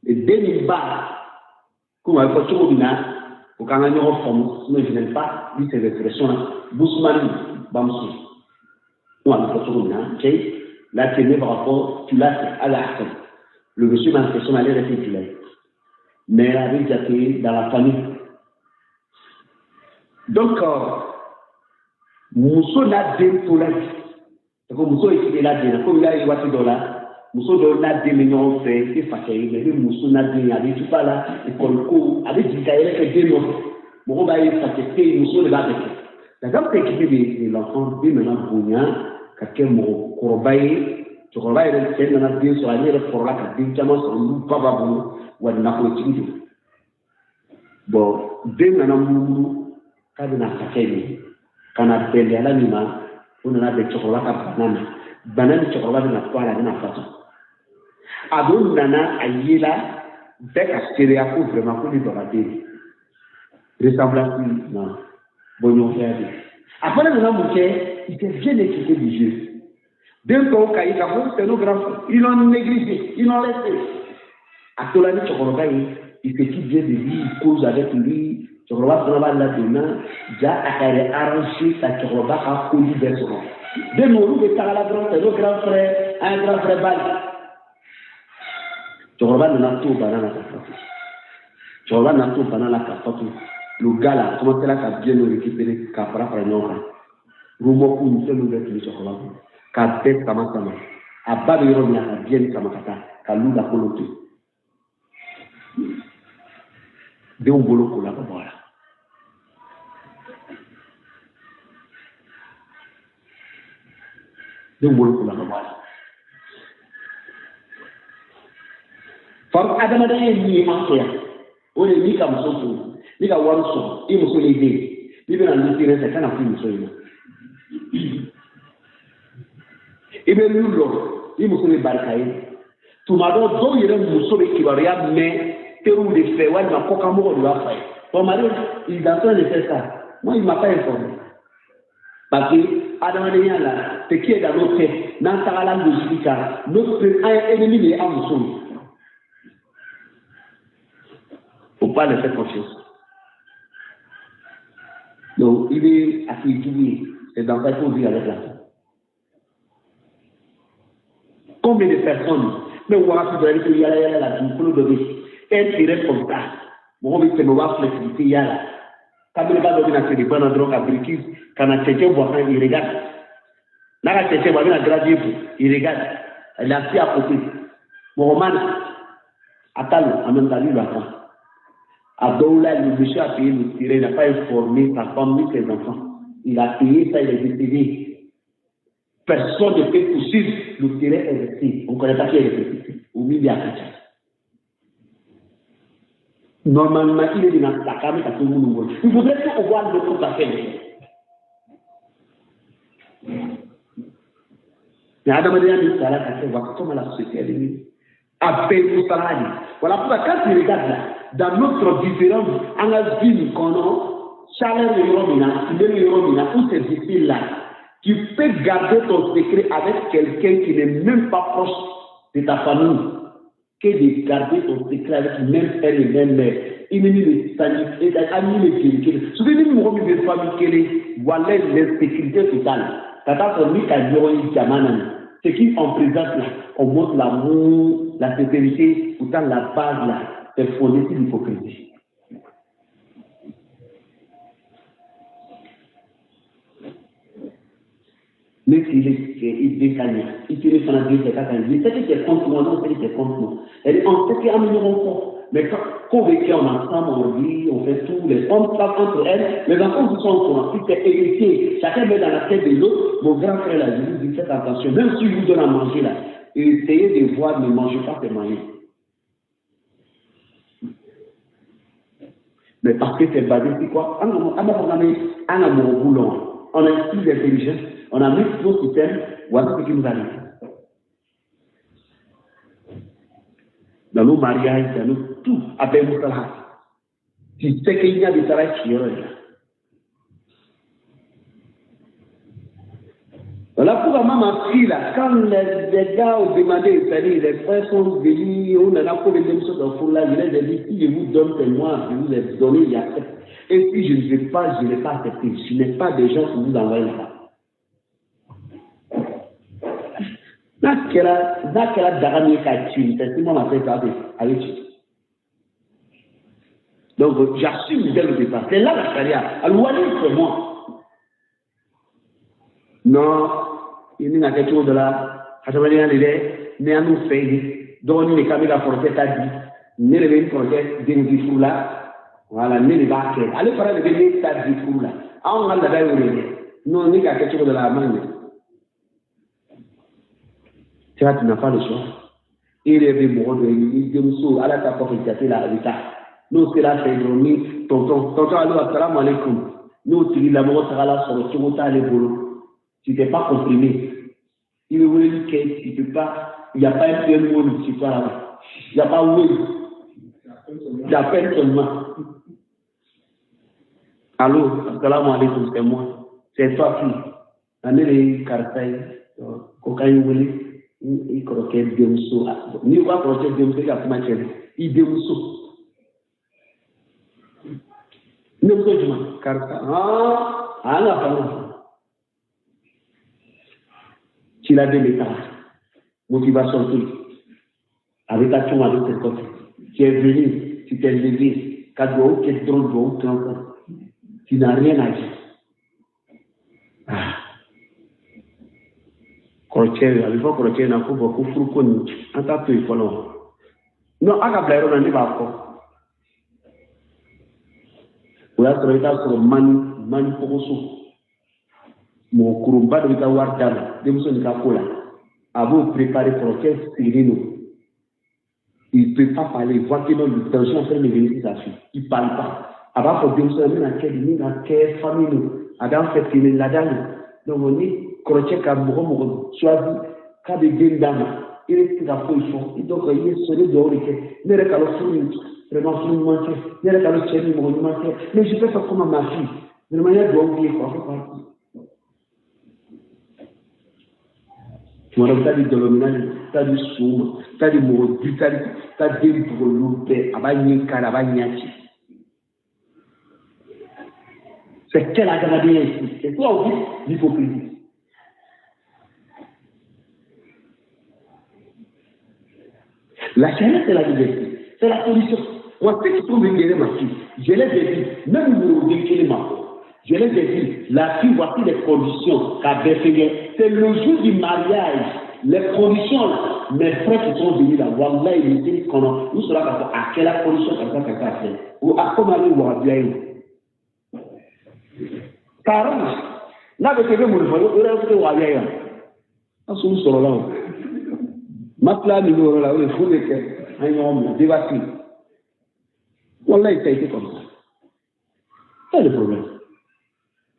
Et déni bas. Comme on va faire tout le monde, au Canada, on forme, mais je n'aime pas dire ces expressions-là. Bousmani, Bamsou. On va faire tout le monde, ok? Là, tu es par rapport, tu l'as fait à l'arc. Le monsieur m'a fait son aller réfléchir. Mais avec Jacques, dans la famille. Donc, Mousso n'a deux toilettes. C'est comme Mousso est là, comme il a eu $8. Mousso n'a deux millions de faits, et fatigué, mais Mousso n'a deux, avec tout ça là, et pour le coup, avec du cahier, que deux noms. Mon va y fatigué, Mousso ne va pas. La dame qui équipée de l'enfant, deux maintenant, Bougnan, quelqu'un m'a corbaillé, tu corbailles, c'est un bien sur la ligne, pour la cabine, tu as sur le papa, ou à la politique. Bon, deux maintenant, quand on a fatigué, quand on a belé à l'animal, on a des chocolats à banane. Banane, chocolat, on a pas la même façon. Adon nana ayela bec à stéréaco vraiment pour les barader. Ressemblance non. Bon faire. Après le moment où il était bien équipé du jeu. D'un coup, quand il a vu c'est nos grands, ils l'ont négligé, ils l'ont laissé. À tout l'année, chocolat, il fait tout bien de lui, il cause avec lui. Chocolat, on va là-dedans. Déjà, à arranger sa chocolat à causer des gens. De nos roues, c'est nos grands frères, un grand frère Bali. Chocolat n'a tout banana kafatu. Chocolat n'a tout banana kafatu. Le gars là, comment c'est là qu'a bien nous récupérer kafara par n'onka. Rumo pour nous faire nous mettre le chocolat. Qu'a bête sama sama. À bas de l'euro n'a bien sama kata. Qu'a l'eau la coloté. De un bolo kola pour voilà. De un bolo kola pour voilà. Fam adamada ni manke o le ni kam so fu ni ka waru so i muso le de ni be na ni tire se kana fu muso ina e be lu lo i muso le barkai tu ma do yere muso be kibaria me teru de fe wa ma ko ka mo do wa fa ton mari il dans le fait ça moi il m'a pas informé parce que adamada ya la te qui est dans l'autre nan ta la logique notre ennemi est en muso. Il ne faut pas le faire confiance. Donc, il est affilié. C'est dans ça qu'il faut vivre avec la femme. Combien de personnes, mais on va se dire qu'il y a la vie, pour le donner, elle tirait comme ça. Mon homme, c'est ma flexibilité, il y a là. Quand il va donner un téléphone en drogue à British, quand on a cherché, il regarde. Quand on a cherché, on a gradué, il regarde. Elle a fait à côté. Mon roman, attends, en même temps, il va faire. Abdoula, le monsieur a payé le tiré, il n'a pas informé sa femme ni ses enfants. Il a payé ça, il est décédé. Personne ne peut poursuivre. Le terrain est resté. On ne connaît pas qui est resté. Au milieu de la Kacha. Normalement, il est dans la caméra à tout le monde. Il faudrait qu'on voit le coup à faire. Mais Adam a dit à la Kacha, voilà comment la société est venue. Appelle pour salarié. Voilà pourquoi quand tu regardes là, dans notre différence, on a vu qu'on a chaleur de Yoromina, de Yoromina, où c'est difficile là. Tu peux garder ton secret avec quelqu'un qui n'est même pas proche de ta famille, que de garder ton secret avec même père et même mère. Il n'est ni sanitaire, il n'est ni souvenez-vous de la famille qui est, voilà l'insécurité totale. Quand on dit qu'à Yoromina, Diamana, ce qui en présente là, on montre l'amour, la sécurité, pourtant la base là, c'est fondé sur l'hypocrisie. Même s'il est décalé, il tire son avis, c'est pas il sait que c'est contre moi, non, c'est que c'est contre moi. On sait qu'il y a un million fort. Mais quand on vécu ensemble, on vit, on fait tout, les hommes savent entre elles, les enfants qui sont au courant, si c'est héritier, chacun met dans la tête de l'autre, mon grand frère là, je vous dis, faites attention, même si je vous donne à manger là, essayez de voir, ne mangez pas, c'est manger. Mais parce que c'est basé sur quoi? On a plus d'intelligence, on a mis nos systèmes, voilà ce qui nous arrive. Dans nos mariages, dans nos tout, avec nous, tu sais qu'il y a des travail qui est là. Voilà pourquoi ma fille là, quand les gars ont demandé, c'est-à-dire les frères sont venus, on a pour les mêmes choses dans le fond là, je les ai dit, si je vous donne, c'est moi, je vous ai donné, il y a et si je ne veux pas, je n'ai pas accepté. Je n'ai pas des gens qui vous envoient là. Nakela Darami Kachun, c'est ce qu'on a fait avec lui. Donc j'assume dès le départ. C'est là la charia. Alors, c'est moi. Non, il n'y a quelque chose de là. Hatamania l'idée, mais à nous faire, donc les caméras forcées à dit, ne les forcées d'une fou là. Voilà, ne les va faire. Allez faire le bébé, ça dit fou là. On a la belle non, il n'y a quelque chose de la main. Tu n'as pas le choix. Il est venu il est à la capacité là, l'État. Nous, c'est la fédération, tonton, allô, assalamu alaikum. Nous, tu dis la mort sera là sur le tour, les boulot. Tu n'es pas comprimé. Il veut dire que tu ne peux pas, il n'y a pas un seul mot, tu peux pas. Il n'y a pas oui. Il y a peine seulement. Allô, assalamu alaikum, c'est moi. C'est toi qui. Année Kartaï, cocaïne, il croquait Demuso. Ni va croquer Demuso qui a commencé. Il Demuso. Demuso, je m'en Kartaï. Ah, la femme. Tu l'as donné l'État. Motivation tout. Avec action avec cette côté. Tu es venu, tu t'es levé. Cadeau, qu'est-ce que tu n'as rien à dire. Croquer, il faut croquer, il faut beaucoup de fruits. En tant que il faut non. Non, à la blague, on n'est pas encore. Vous avez trouvé ça sur mani pokoso. Mon kurumba de l'État d'Ala, de monsieur Nikakola. Avant de préparer croquer, Cyrino. Il ne peut pas parler, voir que le danger en train de venir sa fille. Il ne parle pas. Avant pour dire ça, il y a quelle famille, avant fait finir là-dedans. Donc on dit, croquer comme vous choisi, quand il vient d'âme, il est tout à fait fort. Et donc il est solide dehors, il est calé vraiment manqué, il est calé chéri, manqué. Mais je fais ça comme ma fille. De manière dont il est quoi. Tu m'as dit de l'hommage, tu as dit soum, tu as dit maudit, tu as dit brûlé, abagnika, abagnachi. C'est quelle agradée ici. C'est quoi on dit l'hypocrisie. La chaîne, c'est la liberté. C'est la solution. Moi, ceux qui sont venus ma fille, je les ai dit, même vous déclinez ma fille. Je les ai dit, la fille, voici les conditions qu'a définies. C'est le jour du mariage. Les conditions, mes frères qui sont venus là, voilà, ils disent qu'on a, nous serons à quelle condition quelqu'un fait, ou à comment aller ou à bien. Par là, avec les mots, il faut que vous ayez. Assoum sur là. Matla numéro là, il faut que un homme débattu. Voilà, il a été comme ça. C'est le problème.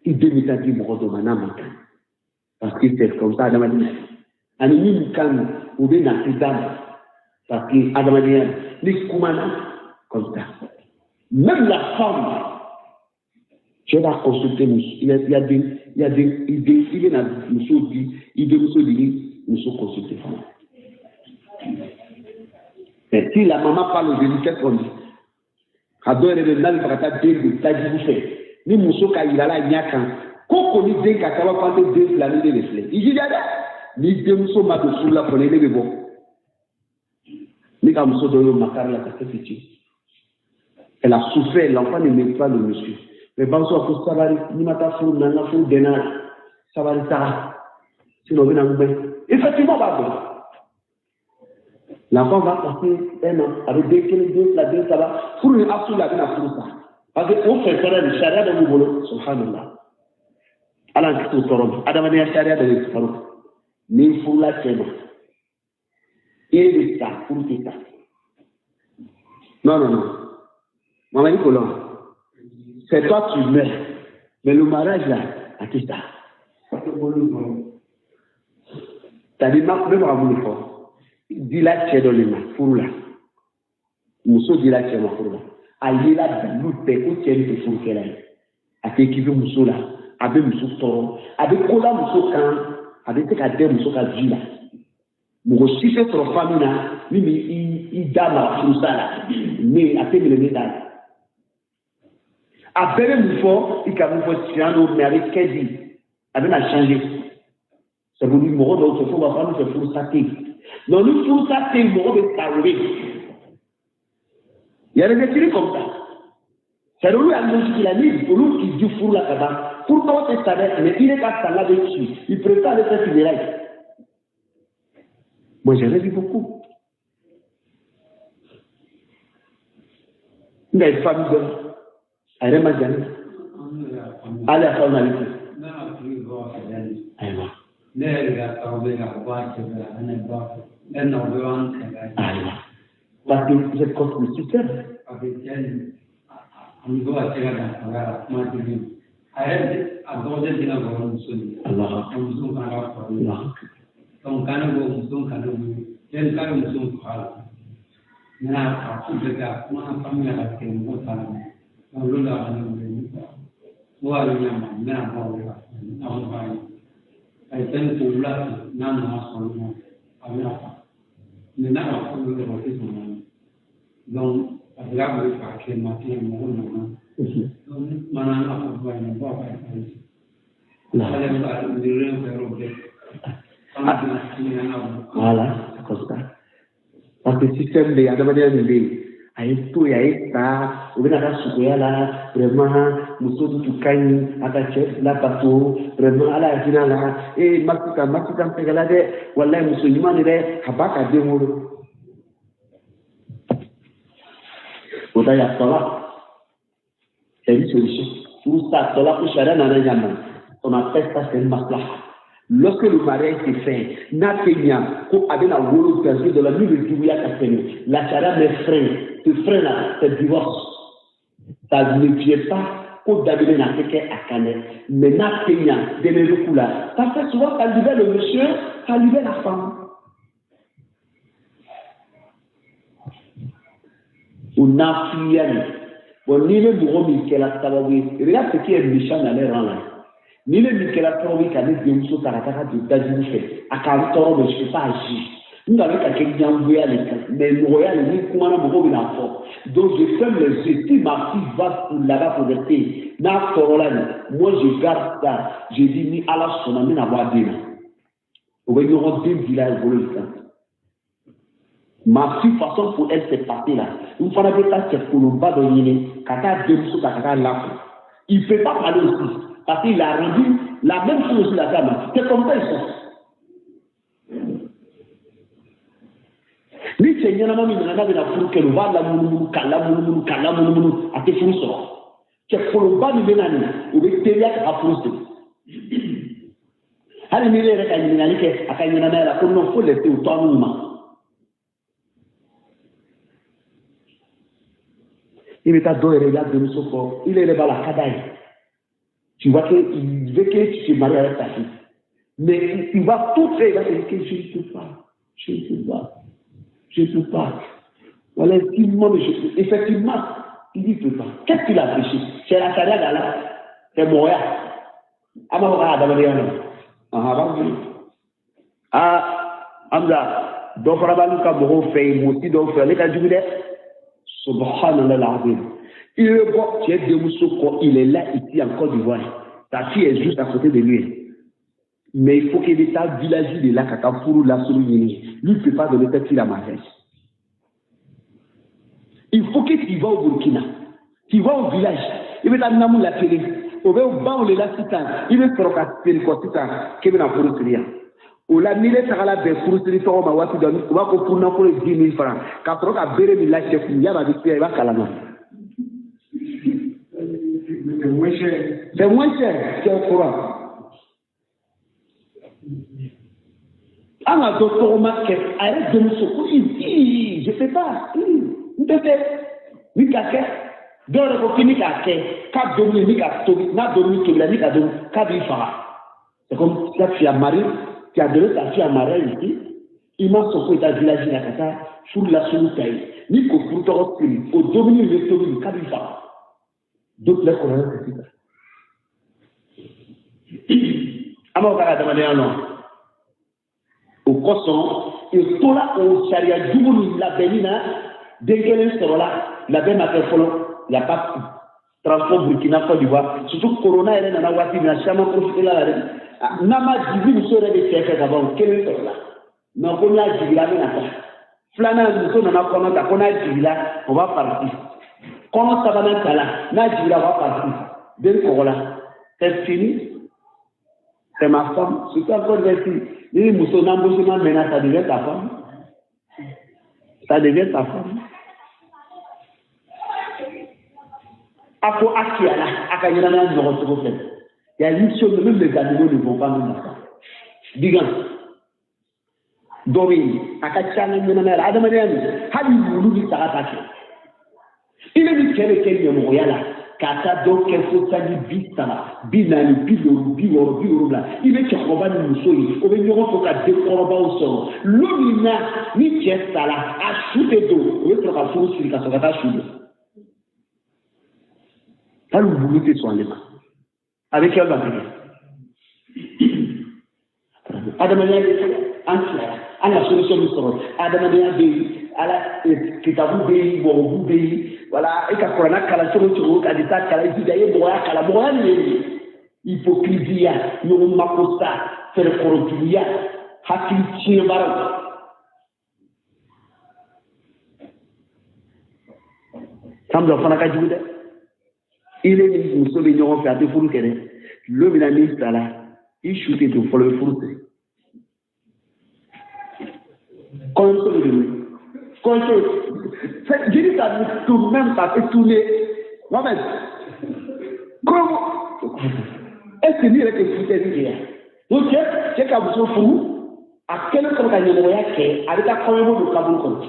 Il devait être dit mon manama. Parce que c'est comme ça, Adamadien. Animi Kan, ou bien Nakidam. Parce que Adamadien, les Koumana, comme ça. Même la femme, je vais la consulter, il y a des idées, il y a des nous consulter. Et si la maman parle de qu'est-ce qu'on dit? Adore le nan parata de taji fait. Ni muso ka ilala nyaka. Koko ni den ka kaba kwante den plani de lesle. Il dit ni de muso ma de sula pour les bebo. Ni ka muso do yo makar la ka fiti. Elle a souffert, l'enfant ne met pas le monsieur. Mais bon so ko sabari ni mata fu nana fu dena sabari ta. Sinon bien en effectivement ba. L'enfant va passer un an avec deux, ça va. Pour une absolue la vie, ça. Parce qu'on fait faire le charia de Moubolo, subhanallah. Alors, tout le monde, Adam a charia de l'Espagne. Mais il faut la théma. Et le ça, pour tout ça. Non. Maman dit c'est toi tu meurs. Mais le mariage là, à qui ça? T'as dit, même à mon effort. Dila chedo lima furula muso dila chema furula ayela dalute ko chento furukela ate kibe muso la abe muso toro abe kola muso kan abe te ka de muso ka vila mugo sife toro famina mimi I dama furusala mais ate me le dal abere mufo ikamu tiano mais avec kedi abe na changer c'est bon numéro donc il faut voir nous furusaté. Non, nous tous ça, c'est le moment de s'arrêter. Il y a des études comme ça. C'est lui qui a mis, pour nous qui dit four la cabane. Pourquoi on s'arrête? Mais il est pas là dessus. Il préfère le faire funérailles. Moi, j'en ai vu beaucoup. Il y a une famille de. Elle est magnifique. Elle est à son avis. Parce que vous êtes contre le système. I think to love none of us the number of people don't allow me to kill my team. Manana of my boy. Voilà, c'est comme ça. Parce que le système de Adamadien aye tout aye ça ou bien à souper là vraiment muso du kani aka chef la pato vraiment ala jina là et makita pegala de wallahi muso nyumani de habaka de molo odaya sala c'est une solution pour ça sala pour charia na nyama on appelle ça c'est une maslaha. Lorsque le mariage est fait, n'a Kenya, qu'on avait la wolo de la nuit de Djouya Kafeni, la charia met frein, ce frein-là, c'est divorce. Ça ne vient pas qu'au David n'a fait qu'à Canet. Mais n'a Kenya, de le là, ça fait souvent ça libère le monsieur, ça libère la femme. On a filié. Bon, ni le bourreau, qui est la tabaoué. Regarde ce qui est méchant dans les rangs là. Ni le Mikela Provi qui a dit que nous Karataka de Tadjou fait, à Kantor, mais je ne sais pas agir. Nous avons quelqu'un qui a mais nous regardons, nous comment on a fort. Donc je ferme les yeux, si ma fille va pour là-bas pour rester, n'a moi je garde ça, je dis ni à la sonne, ni à voir bien. Au moins, nous avons deux villages pour le temps. Ma fille, façon pour elle, c'est parti là. Une fois que ça, c'est pour le bas de l'île, Kata deux sous Kata là. Il ne peut pas parler aussi. Parce qu'il a rendu la même chose sur la femme. C'est comme ça ils sont. Ni c'est bien avant, il n'a pas de que le bas la moulou, kala moulou, à tes fournisseurs. C'est pour le bas du ménage, ou le télé à fournisseur. hali ni yɛrɛ ka ɲininkali kɛ a ka ɲɛnamaya la ko non faut laisser au temps ma. Il est à deux regards de nous sauver. Il est là la cadaille. Tu vois qu'il veut que tu te maries avec ta fille. Mais il va tout faire. Il va te dire que je ne peux pas. Je ne peux pas. Je ne peux pas. Voilà, effectivement, il dit peut pas. Qu'est-ce qu'il a péché? C'est la charia là. C'est Moya. Hamza, Dofrabanou Kaboro fait, Mouti Dofra, les Kadjoudet. Subhanallah l'azim. Il est bon, tu es de Moussoko, il est là ici en Côte d'Ivoire. Ta fille est juste à côté de lui. Mais il faut que l'État village de là, Kakafourou, la Soulouni, lui ne peut pas donner cette fille à mariage. Il faut que tu vas au Burkina, tu vas au village, il veut t'amener la télé, au banc, il est là, il veut se recasser le côté, qui veut en faire au la mille tagala be furusiri tɔgɔ ma waati dɔ u b'a ko furunafolo ye 10 000 francs k'a sɔrɔ ka bere min lase kun yaba bi i b'a kalama. C'est moins cher c'est au courant. An ka dɔ tɔgɔma kɛ a yɛrɛ denmuso ko i je sais pas n tɛ se ni ka kɛ dɔw yɛrɛ ko k'i ni k'a kɛ k'a domini ni ka tobi n'a domini tobila ni ka domini k'a b'i faga. C'est comme ta fille a marié. Tu as donné ta fille à mariage ici, il m'a sauvé ta village à Kata, sur la sous-taille. Ni qu'au fruit au domini le domini, Kabifa. D'autres les Coréens, c'est ça. Amokara demandé un nom. Au Cosson, et tout là, au Charia, Djouboulou, la Bénina, Dengelen Sorola, la Ben Mapefolo, il n'y a pas transport Burkina Côte d'Ivoire. Surtout Corona, elle est dans la voiture, il n'a jamais profité là. Nama jibi muso yɛrɛ de cɛ fɛ ka ban kelen sɔrɔ la mais ko n'a jigila bɛ na taa filanan muso nana kɔnɔ ta ko n'a jigila o b'a parti kɔnɔ sabanan ta la n'a jigila o b'a parti den kɔgɔ la c'est fini c'est ma femme surtout encore des filles ni muso n'embauchement mɛnna ça devient ta femme ça devient ta femme a ko a kiyala a ka ɲɛnamaya ɲɔgɔn cogo fɛ. Il y a une chose, même les animaux ne vont pas nous faire. Digan. Doré, Akachana, Menamel, Adamanian, Hadi Moulou, Sarataki. Il est dit qu'elle est Moyala, Kata, donc, qu'elle faut s'allier Bistama, Binani, Biloro, il est qu'il Roban Moussoui, au Vigneron, faut qu'à décoroba au sol. L'omina, ni Tiestala, a shooté d'eau, oui, pour la fourre sur la Sagata Choudou. Pas le boulot que soit les mains. Avec quel bagage? Adamania à la solution du sort. Adamania Béi, à la Kitabou Béi, Borobou Béi, voilà, et qu'à Corona Kalasoro, à des tas de Kalasidaïe, Boya, Kalaboya, hypocrisie, Yorum Makosa, Ferrocuria, Hakim Chiemar. Semble en Fanakajouda. Il est ministre de l'Union fait pour le ministre là, il chutait tout pour le fourre. Je dis ça tout même pas fait tourner. Mohamed, comment est-ce que lui est que c'était lui? Donc c'est qu'à vous fou, à quel point il y a moyen que avec la première mot de Kaboul.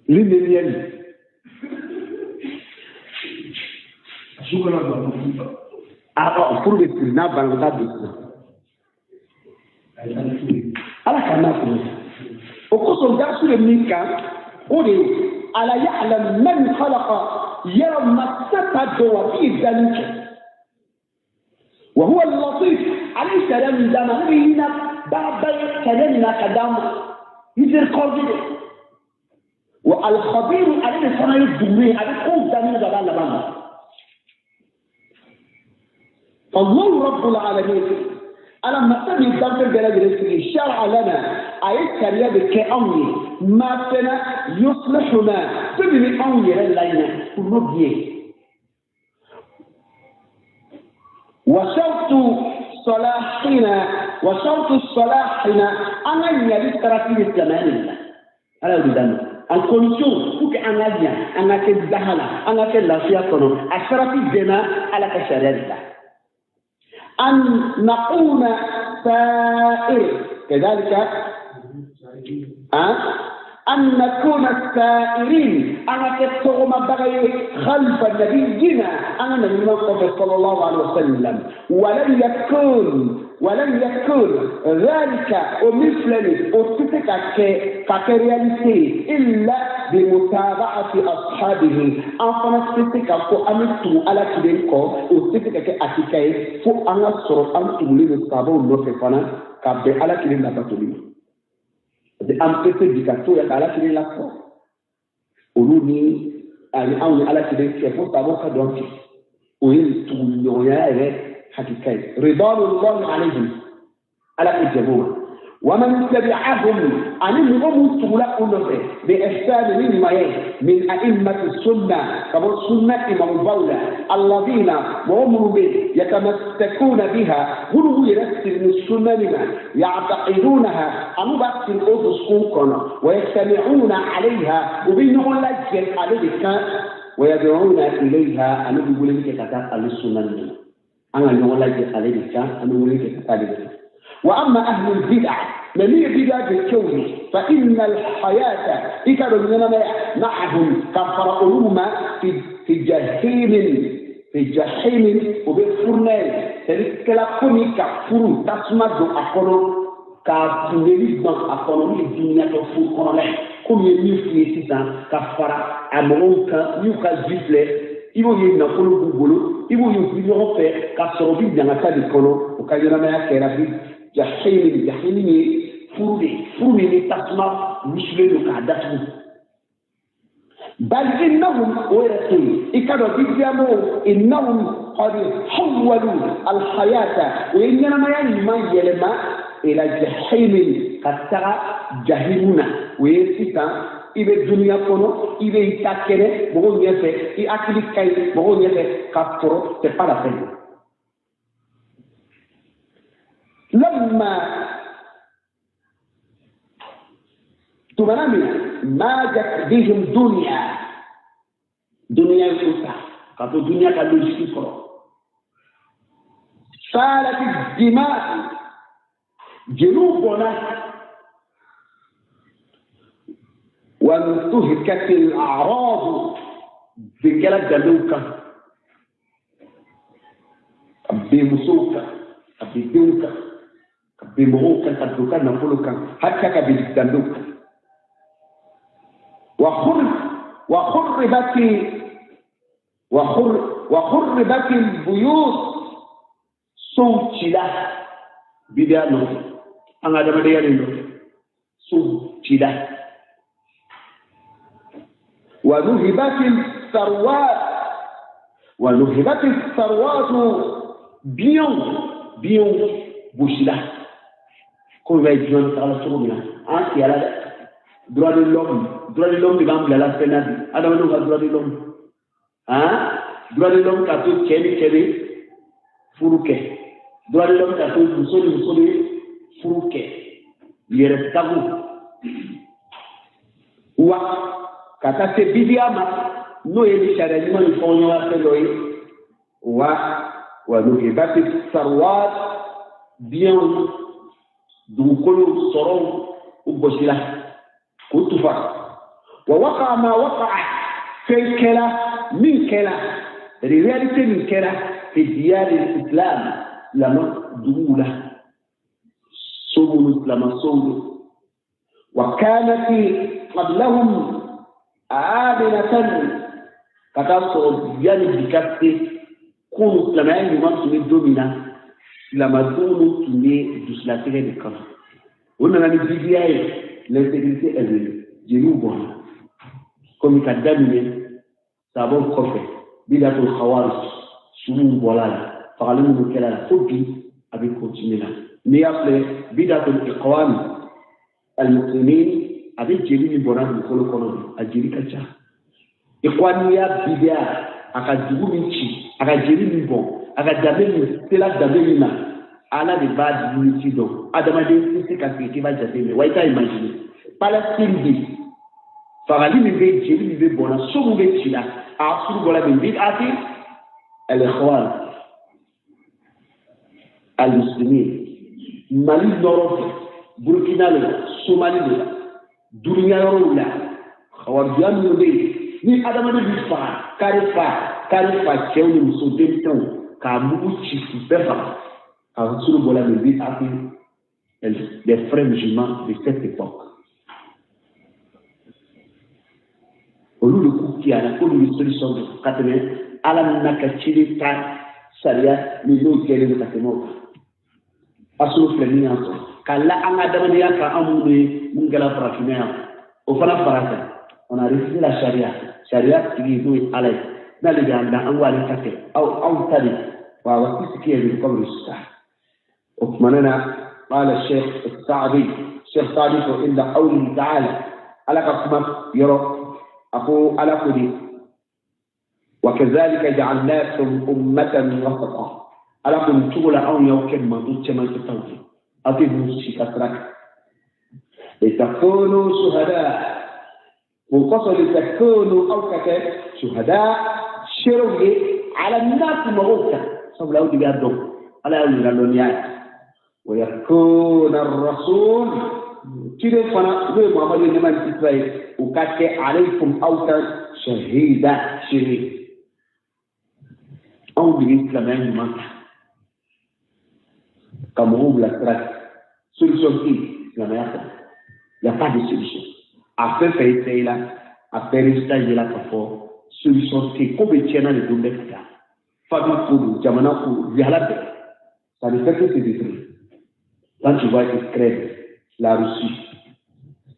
L'une des miennes. Alors, pour le président, Bangla à la canne, au cours de sur le Mika, on est à la Ya'la Man Khalaqa, Yawma Satadwa fi Zalik. وهو اللطيف عليه السلام عندما رأينا بعض كلامنا كلام يذكر والخبير عليه السلام يدومي على خوف دمين زبان لبان فالله رب العالمين أنا مثلا يدبر بلاد الرسول شرع لنا آيات كريمة كأمر ما كان يصلحنا تبني أمر لنا ونبيه وشرط صلاحنا أنا يلي ترى في الزمان أنا أريد en condition pour que an a bien an a ke dahala an a ke lafiya kono a sharati dena ala ka sharia an naquna sa'ir kadhalika أن نكون السائرين أنا كتبوا ما بغي خلف نبينا أنا من المصطفى صلى الله عليه وسلم ولن يكون ذلك ومثله أصدقك كرياليتي إلا بمتابعة أصحابه أنا أصدقك فو أمتو على كدنكو أصدقك كأتكاي فو أنا صرف أمتو لي نصابو نوففانا كابي على كدن نباتولي de ampete dikato ya ala kile la ko oluni ani awni ala kile ke fo tabo ka donki o yin tu nyoya re hakikai ridwanullah alaihim ala ijabu ومن تبعهم عن النظام تغلق النظر بإحسان من أئمة السنة كما السنة إمام الدولة الذين وهم يتمسكون بها هم يرسل من السنة يعتقدونها أم بس الأذن ويجتمعون عليها وبينهم لجل عليك ويدعون إليها أن يقول لك كتاب السنة أنا يقول لك عليك أن يقول لك كتاب. وأما أهل البدع من البدع بالكون فإن الحياة إكادوا معهم كفرعون في جحيم وبالفرنين تلكلكوني كفرون تسمد أقولوا كفرنين أقولوا الدنيا كفرون كم يميفي سيسان كفر أمرونك يوكا زفلة ibo ye na kolo bubolo ibo yo biyo fe ka soro bi janga tali kolo o ka yona ma kera bi jahili ni furu ni tasma musle do ka datu bal innahum warasul ikado bidiamo innahum qad hawwalu al hayata wa inna ma yani ma yelema ila jahil katara jahiluna wa yesita ibe dunia kono ibe itakene bogo nyefe I akili kai bogo nyefe kaporo c'est pas la peine. لما تمنامنا ماجت بهم دنيا يسوسا كاتو دنيا كالوجي كرو سالت الدماء جنوبنا وانتهكت الأعراض بكلا دلوكا بمسوكا بدوكا بمغوكا تدوكا نقولكا حتى كبدوكا وخربت البيوت صوتلا بدانو أنا دم ديالي صوتلا ونهبت الثروات بيون بوشلا كل ما يجون على سرنا أنت على droit de l'homme qui va me la peine adam no droit de l'homme droit de l'homme ka to kemi furuke droit de l'homme ka to musoli furuke yere tabu wa kata se bidiama no yeli shara ni man fonyo wa peloy wa no ke bati sarwat bien du kolo soron ubosila كتفا ووقع ما وقع في الكلا من كلا رياليتي من كلا في ديار الإسلام لما دولة صوم لما صوم وكانت قبلهم آمنة كتصور ديار بكتة كونوا لما يمكن الدومينا لما دونوا تني دوسلاتيري بكتة ونحن نبدي l'intégrité est venue. Dieu nous voit. Comme il a dominé, ça va au coffre. Bidatul Khawarij, Soumou Bolala, Paralou Moukelala, Fobi, avec continué là. Mais après, Bidatul Iqwan, Al-Muqtimin, avec Jérémy Bonan, le Kolo à Jérémy Kacha. Iqwania Bidia, à Djibouti, à Jérémy Bon, à Djabémy, c'est là Djabémy. ala de base unity donc adamade c'est qu'à ce qui va jater mais ouais t'as imaginé Palestine dit fagali min be jeli min be bona so mu be cila a suru bola min bi ati al ikhwan al muslimin mali noro burkina le somali le dunya yoro la khawarjan no be ni adama de bifa karifa chewni muso denton ka mu ci befa a suru bola min bi ati les frères musulmans de cette époque. Au lieu de coups qui a la solution de 80, à la nakachiri ta saria, les autres qui allaient de 80. À ce moment-là, quand la angadamania ka amouré, mungala parafina, au fana farata, on a réussi la charia qui est douée à l'aise. Dans les gars, dans un wali kake, au tali, wa wasi ce qui est comme le ça. Au manana, قال الشيخ السعدي إلا قوله تعالى على كما يرى أخو على كدي وكذلك جعلناكم أمة وسطا على كم تقول أو يوكل ما تجمع تتوجه أتبوا شكرك لتكونوا شهداء وقصد لتكونوا أو شهداء شروعي على الناس مغوثة صبر أودي بيادهم على أولي اللونيات ويكون الرسول كده فانا زي محمد انما تتبعي وكاكي عليكم اوتا شهيدا شهيد او بالاسلامين ما comme on l'a traité solution qui la meilleure il n'y a pas de solution à faire c'est là à faire stage là pour solution qui comme tiena le dombe là fabi pour jamana pour viala ça ne fait que se détruire. Quand tu vois Israël, la Russie,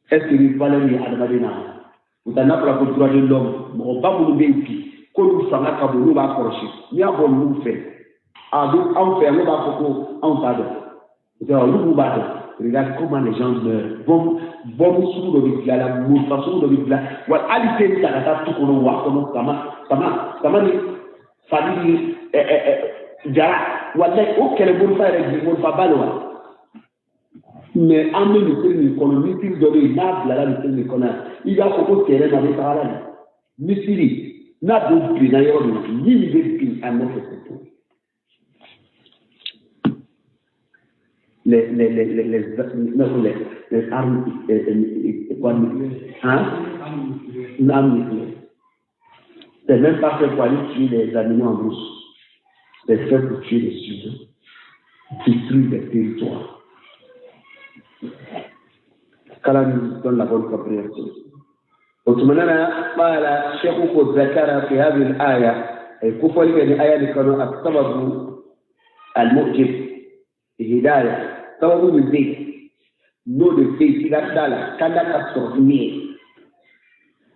est-ce que les valeurs y admadina? Vous n'avez pas pour droit de l'homme, on va vous lever ici. Quand vous savez que vous va approcher, ni à vous faire. Ah donc on fait, on va beaucoup, on va donc. Vous avez vous battre. Regarde comment les gens meurent. Bon sous le vide là, la mousse sous le vide là. Voilà, allez ça la tout qu'on voit comment ça famille déjà. Voilà, auquel bon faire du bon pas balois. Mais en même temps, l'économie, il donne n'a la l'économie. Il y a beaucoup de terrain dans les parallèles. Misiri, n'a d'autre plus d'ailleurs, ni les pays à notre secteur. Les armes, c'est même pas fait pour aller tuer les animaux en brousse. C'est fait pour tuer les sujets, détruire les territoires. كلام دون لابون كبريتي وتمنى قال الشيخ ذكر في هذه الآية كفر يعني آية كانوا السبب المؤجب الهداية سبب الزيت نور الزيت لا دالا كان كسرني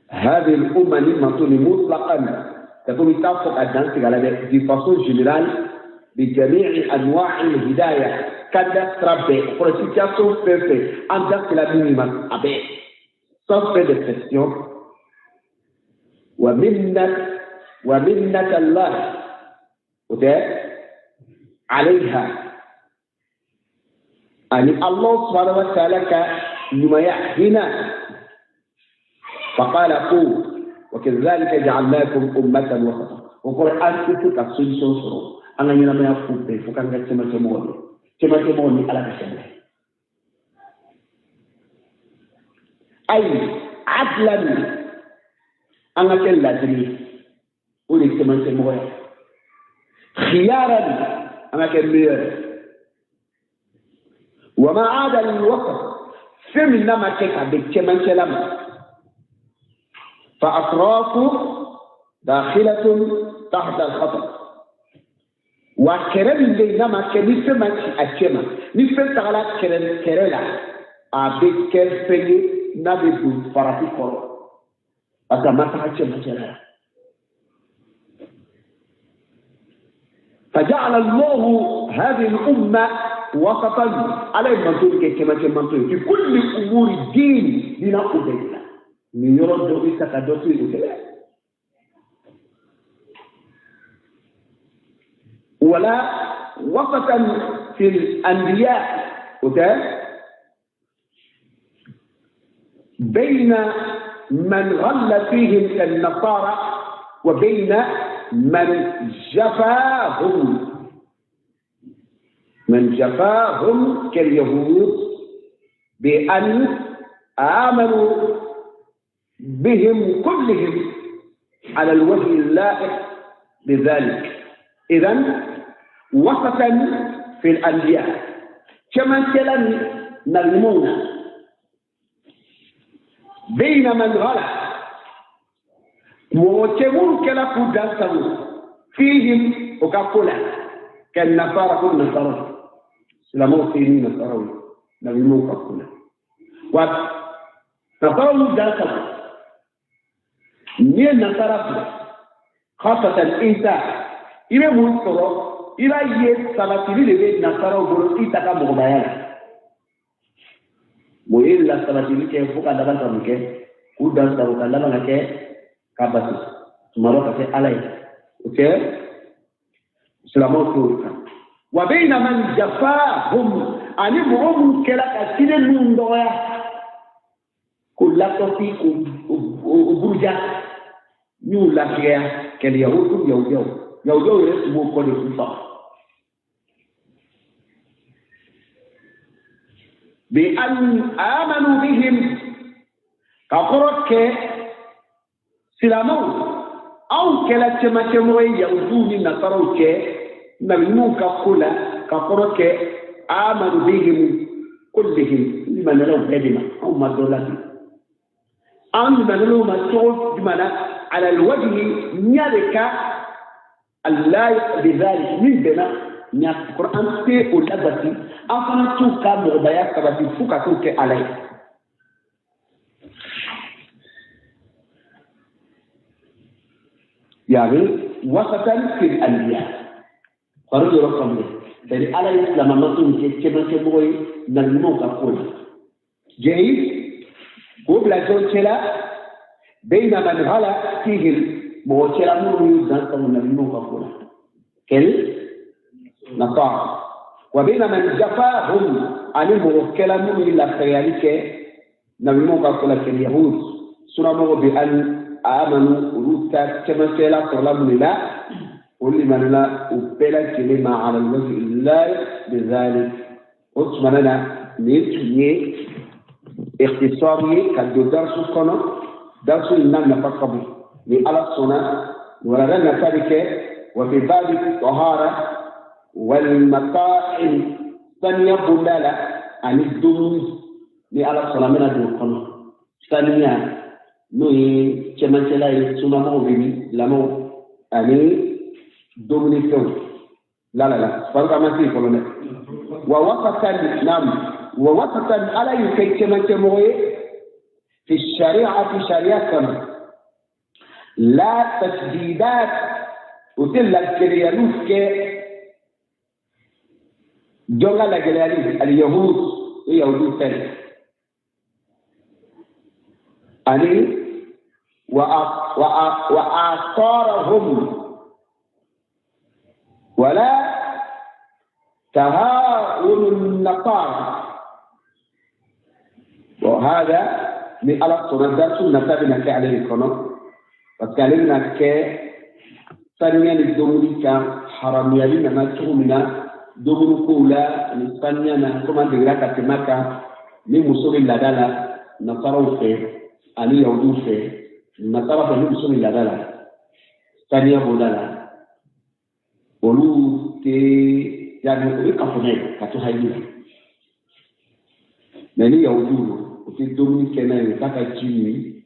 هذه الأمة نمطون مطلقا تكون تفق الدانس على دي فاصون جنرال بجميع أنواع الهداية kada trabe pour la situation perfecte en tant que la minimum avec sans faire de pression ومنة الله عليها أن الله سبحانه وتعالى لما يحيينا فقال قول وكذلك جعلناكم أمة وسطا وقال أنت كسوليسون سرو أنا ينام يفوت فكان كتير مجموعة كما على كشمل أي عدلا أنا كلا دري ولي كما سموه خيارا أنا كمير وما عاد الوقت فمن ما كيك بكما سلام فأطرافه داخلة تحت الخطر وكرم اللي نما كنيسة ما أشيما نيسة تعالى كرلا أبيك كرفني نبي بفراتي كورو هذا ما تحشم كرلا فجعل الله هذه الأمة وسطا على المنطق كما في كل أمور الدين لنقضيها من يرد إسا كدوسي وكذا ولا وسطا في الأنبياء بين من غل فيهم كالنصارى وبين من جفاهم كاليهود بأن آمنوا بهم كلهم على الوجه اللائق بذلك. إذن وسطا في الأنبياء كما كلام نلمون بين من غلى وكمون كلا قداسه فيهم وكفلا كالنصارى كل نصارى سلامو فيهم نصارى نلمون كفلا ونصارى قداسه من نصارى خاصة الإنسان إذا مصر إذا يسالتني لبيت نصارى وقولوا إتاكا مغبايا مويل لا سالتني كي فوق على بال كمك كودا سالو كلا بنك كابس سمارو كفي علي أوكي سلامو كوركا وبين من جفاهم أني بروم كلا كسيل نوندويا كلا توفي وبرجا نيولا كيا كاليهود يهود يسمو كل كفار بأن آمنوا بهم كفرك سلامو أو كلا تمتموي يهودون نصروك نبنوك كلا كفرك آمنوا بهم كلهم لمن لهم كلمة أو مدولة أم من لهم الصوت بمعنى على الوجه نيالك اللايق بذلك من بنا نيالك القرآن في أولادتي أفضل توقع مغبايات كبتي فوق توقع عليه يعني وسطا في الأنبياء فرد رقم له فلي على الإسلام مطلوب كما كموي نلموك أقول جيد قبل جوتلا بين من غلا فيه موتلا من يزن كما نلموك أقول كل نصارى وبين من جفاهم عن الموكلا من إلا خيالك نلموك أقول كاليهود سنمو بأن آمنوا روتا كما سيلا صلى الله ولمن لا أبلا كلمة على الوجه الله بذلك أتمنى نتني اختصاري كدو درس كنا درس النام نفقبه لألا الصنع ولغنى ذلك وفي باب الطهارة والمطاعم ثانية بلالة عن الدنيا لألا الصنع من الدنيا ثانية نوي كما تلاقي سنة بني لمو أني دومينيكون لا فرق ما فيه كلنا ووسطا نعم ووسطا على يكي كما تموي في الشريعة في شريعة لا تشديدات وتلا الكريانوس كي جوغا لجلالي اليهود يهود ثاني أني وآثارهم ولا تهاون النصارى وهذا من الصورة سنة بنا عليه القانون وكلمنا ثانيا الدومينيكا حراميا لنا ما تؤمنا دومينيكولا الثانيا كما دغرا كتماكا من مسؤول اللادالا نصارى في أني يهود في نصارى في مسؤول اللادالا ثانيا بولالا olu te yani o ka fone ka to hayina nani ya uduru o te dominique na e ka jini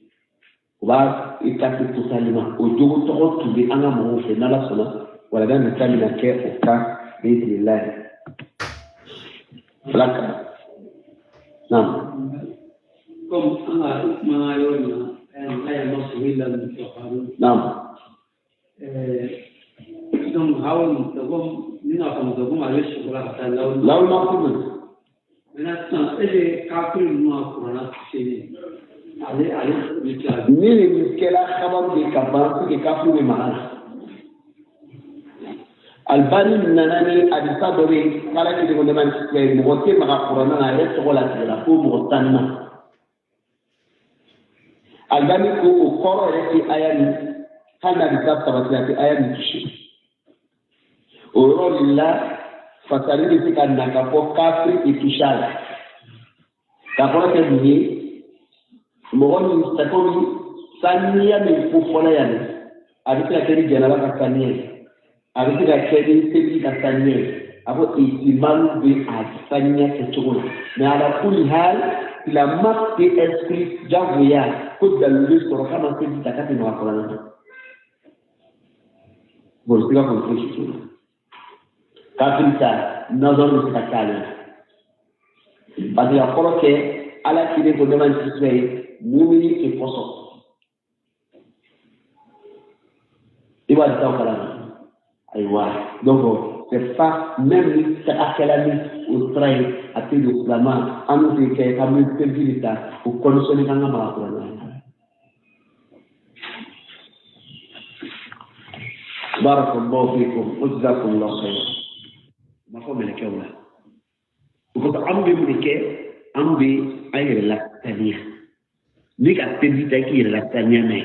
o ba e ka to salima o jogo to bi anga mo fe na la sona wala dan ta mina ke o ka bi billah laka nam comme anga ma yona en ay mo sivila ni to haru nam donc hawl tagom nina ko tagom ale shukra ta law ma kubul maintenant ele kafir no qur'an sini ale bicha ni kela khabar bi kabar ki kafir bi maana albani nanani adisa dobe kala ki de man ke mo ke ma qur'an na ale to la tira ko mo tanna Aldani ko o koro yake ayani hana bisa sabati ayani kishi oro lillah fatari dikana kapo kafri itushala kapo ke ni mogoni stakoni sania mi kufola yani abika keri janala kasania abika keri sebi kasania abo imanu bi asanya kechola na ala kuli hal la marque esprit javuya ko dalil soro kama se takati no akola bon siga ko fushi kafirta nazar takala badi akoro ke ala kide ko deman tisbe mumini ke poso iba ta kala aywa donc c'est pas même si akalani au travail à tout le plan en fait que comme une petite au conditionner dans la marathon barakallahu fikum jazakumullahu khairan ma ko mele kewla ko ambe mulike ambe ayre la tania ni ka tedita ki la tania mai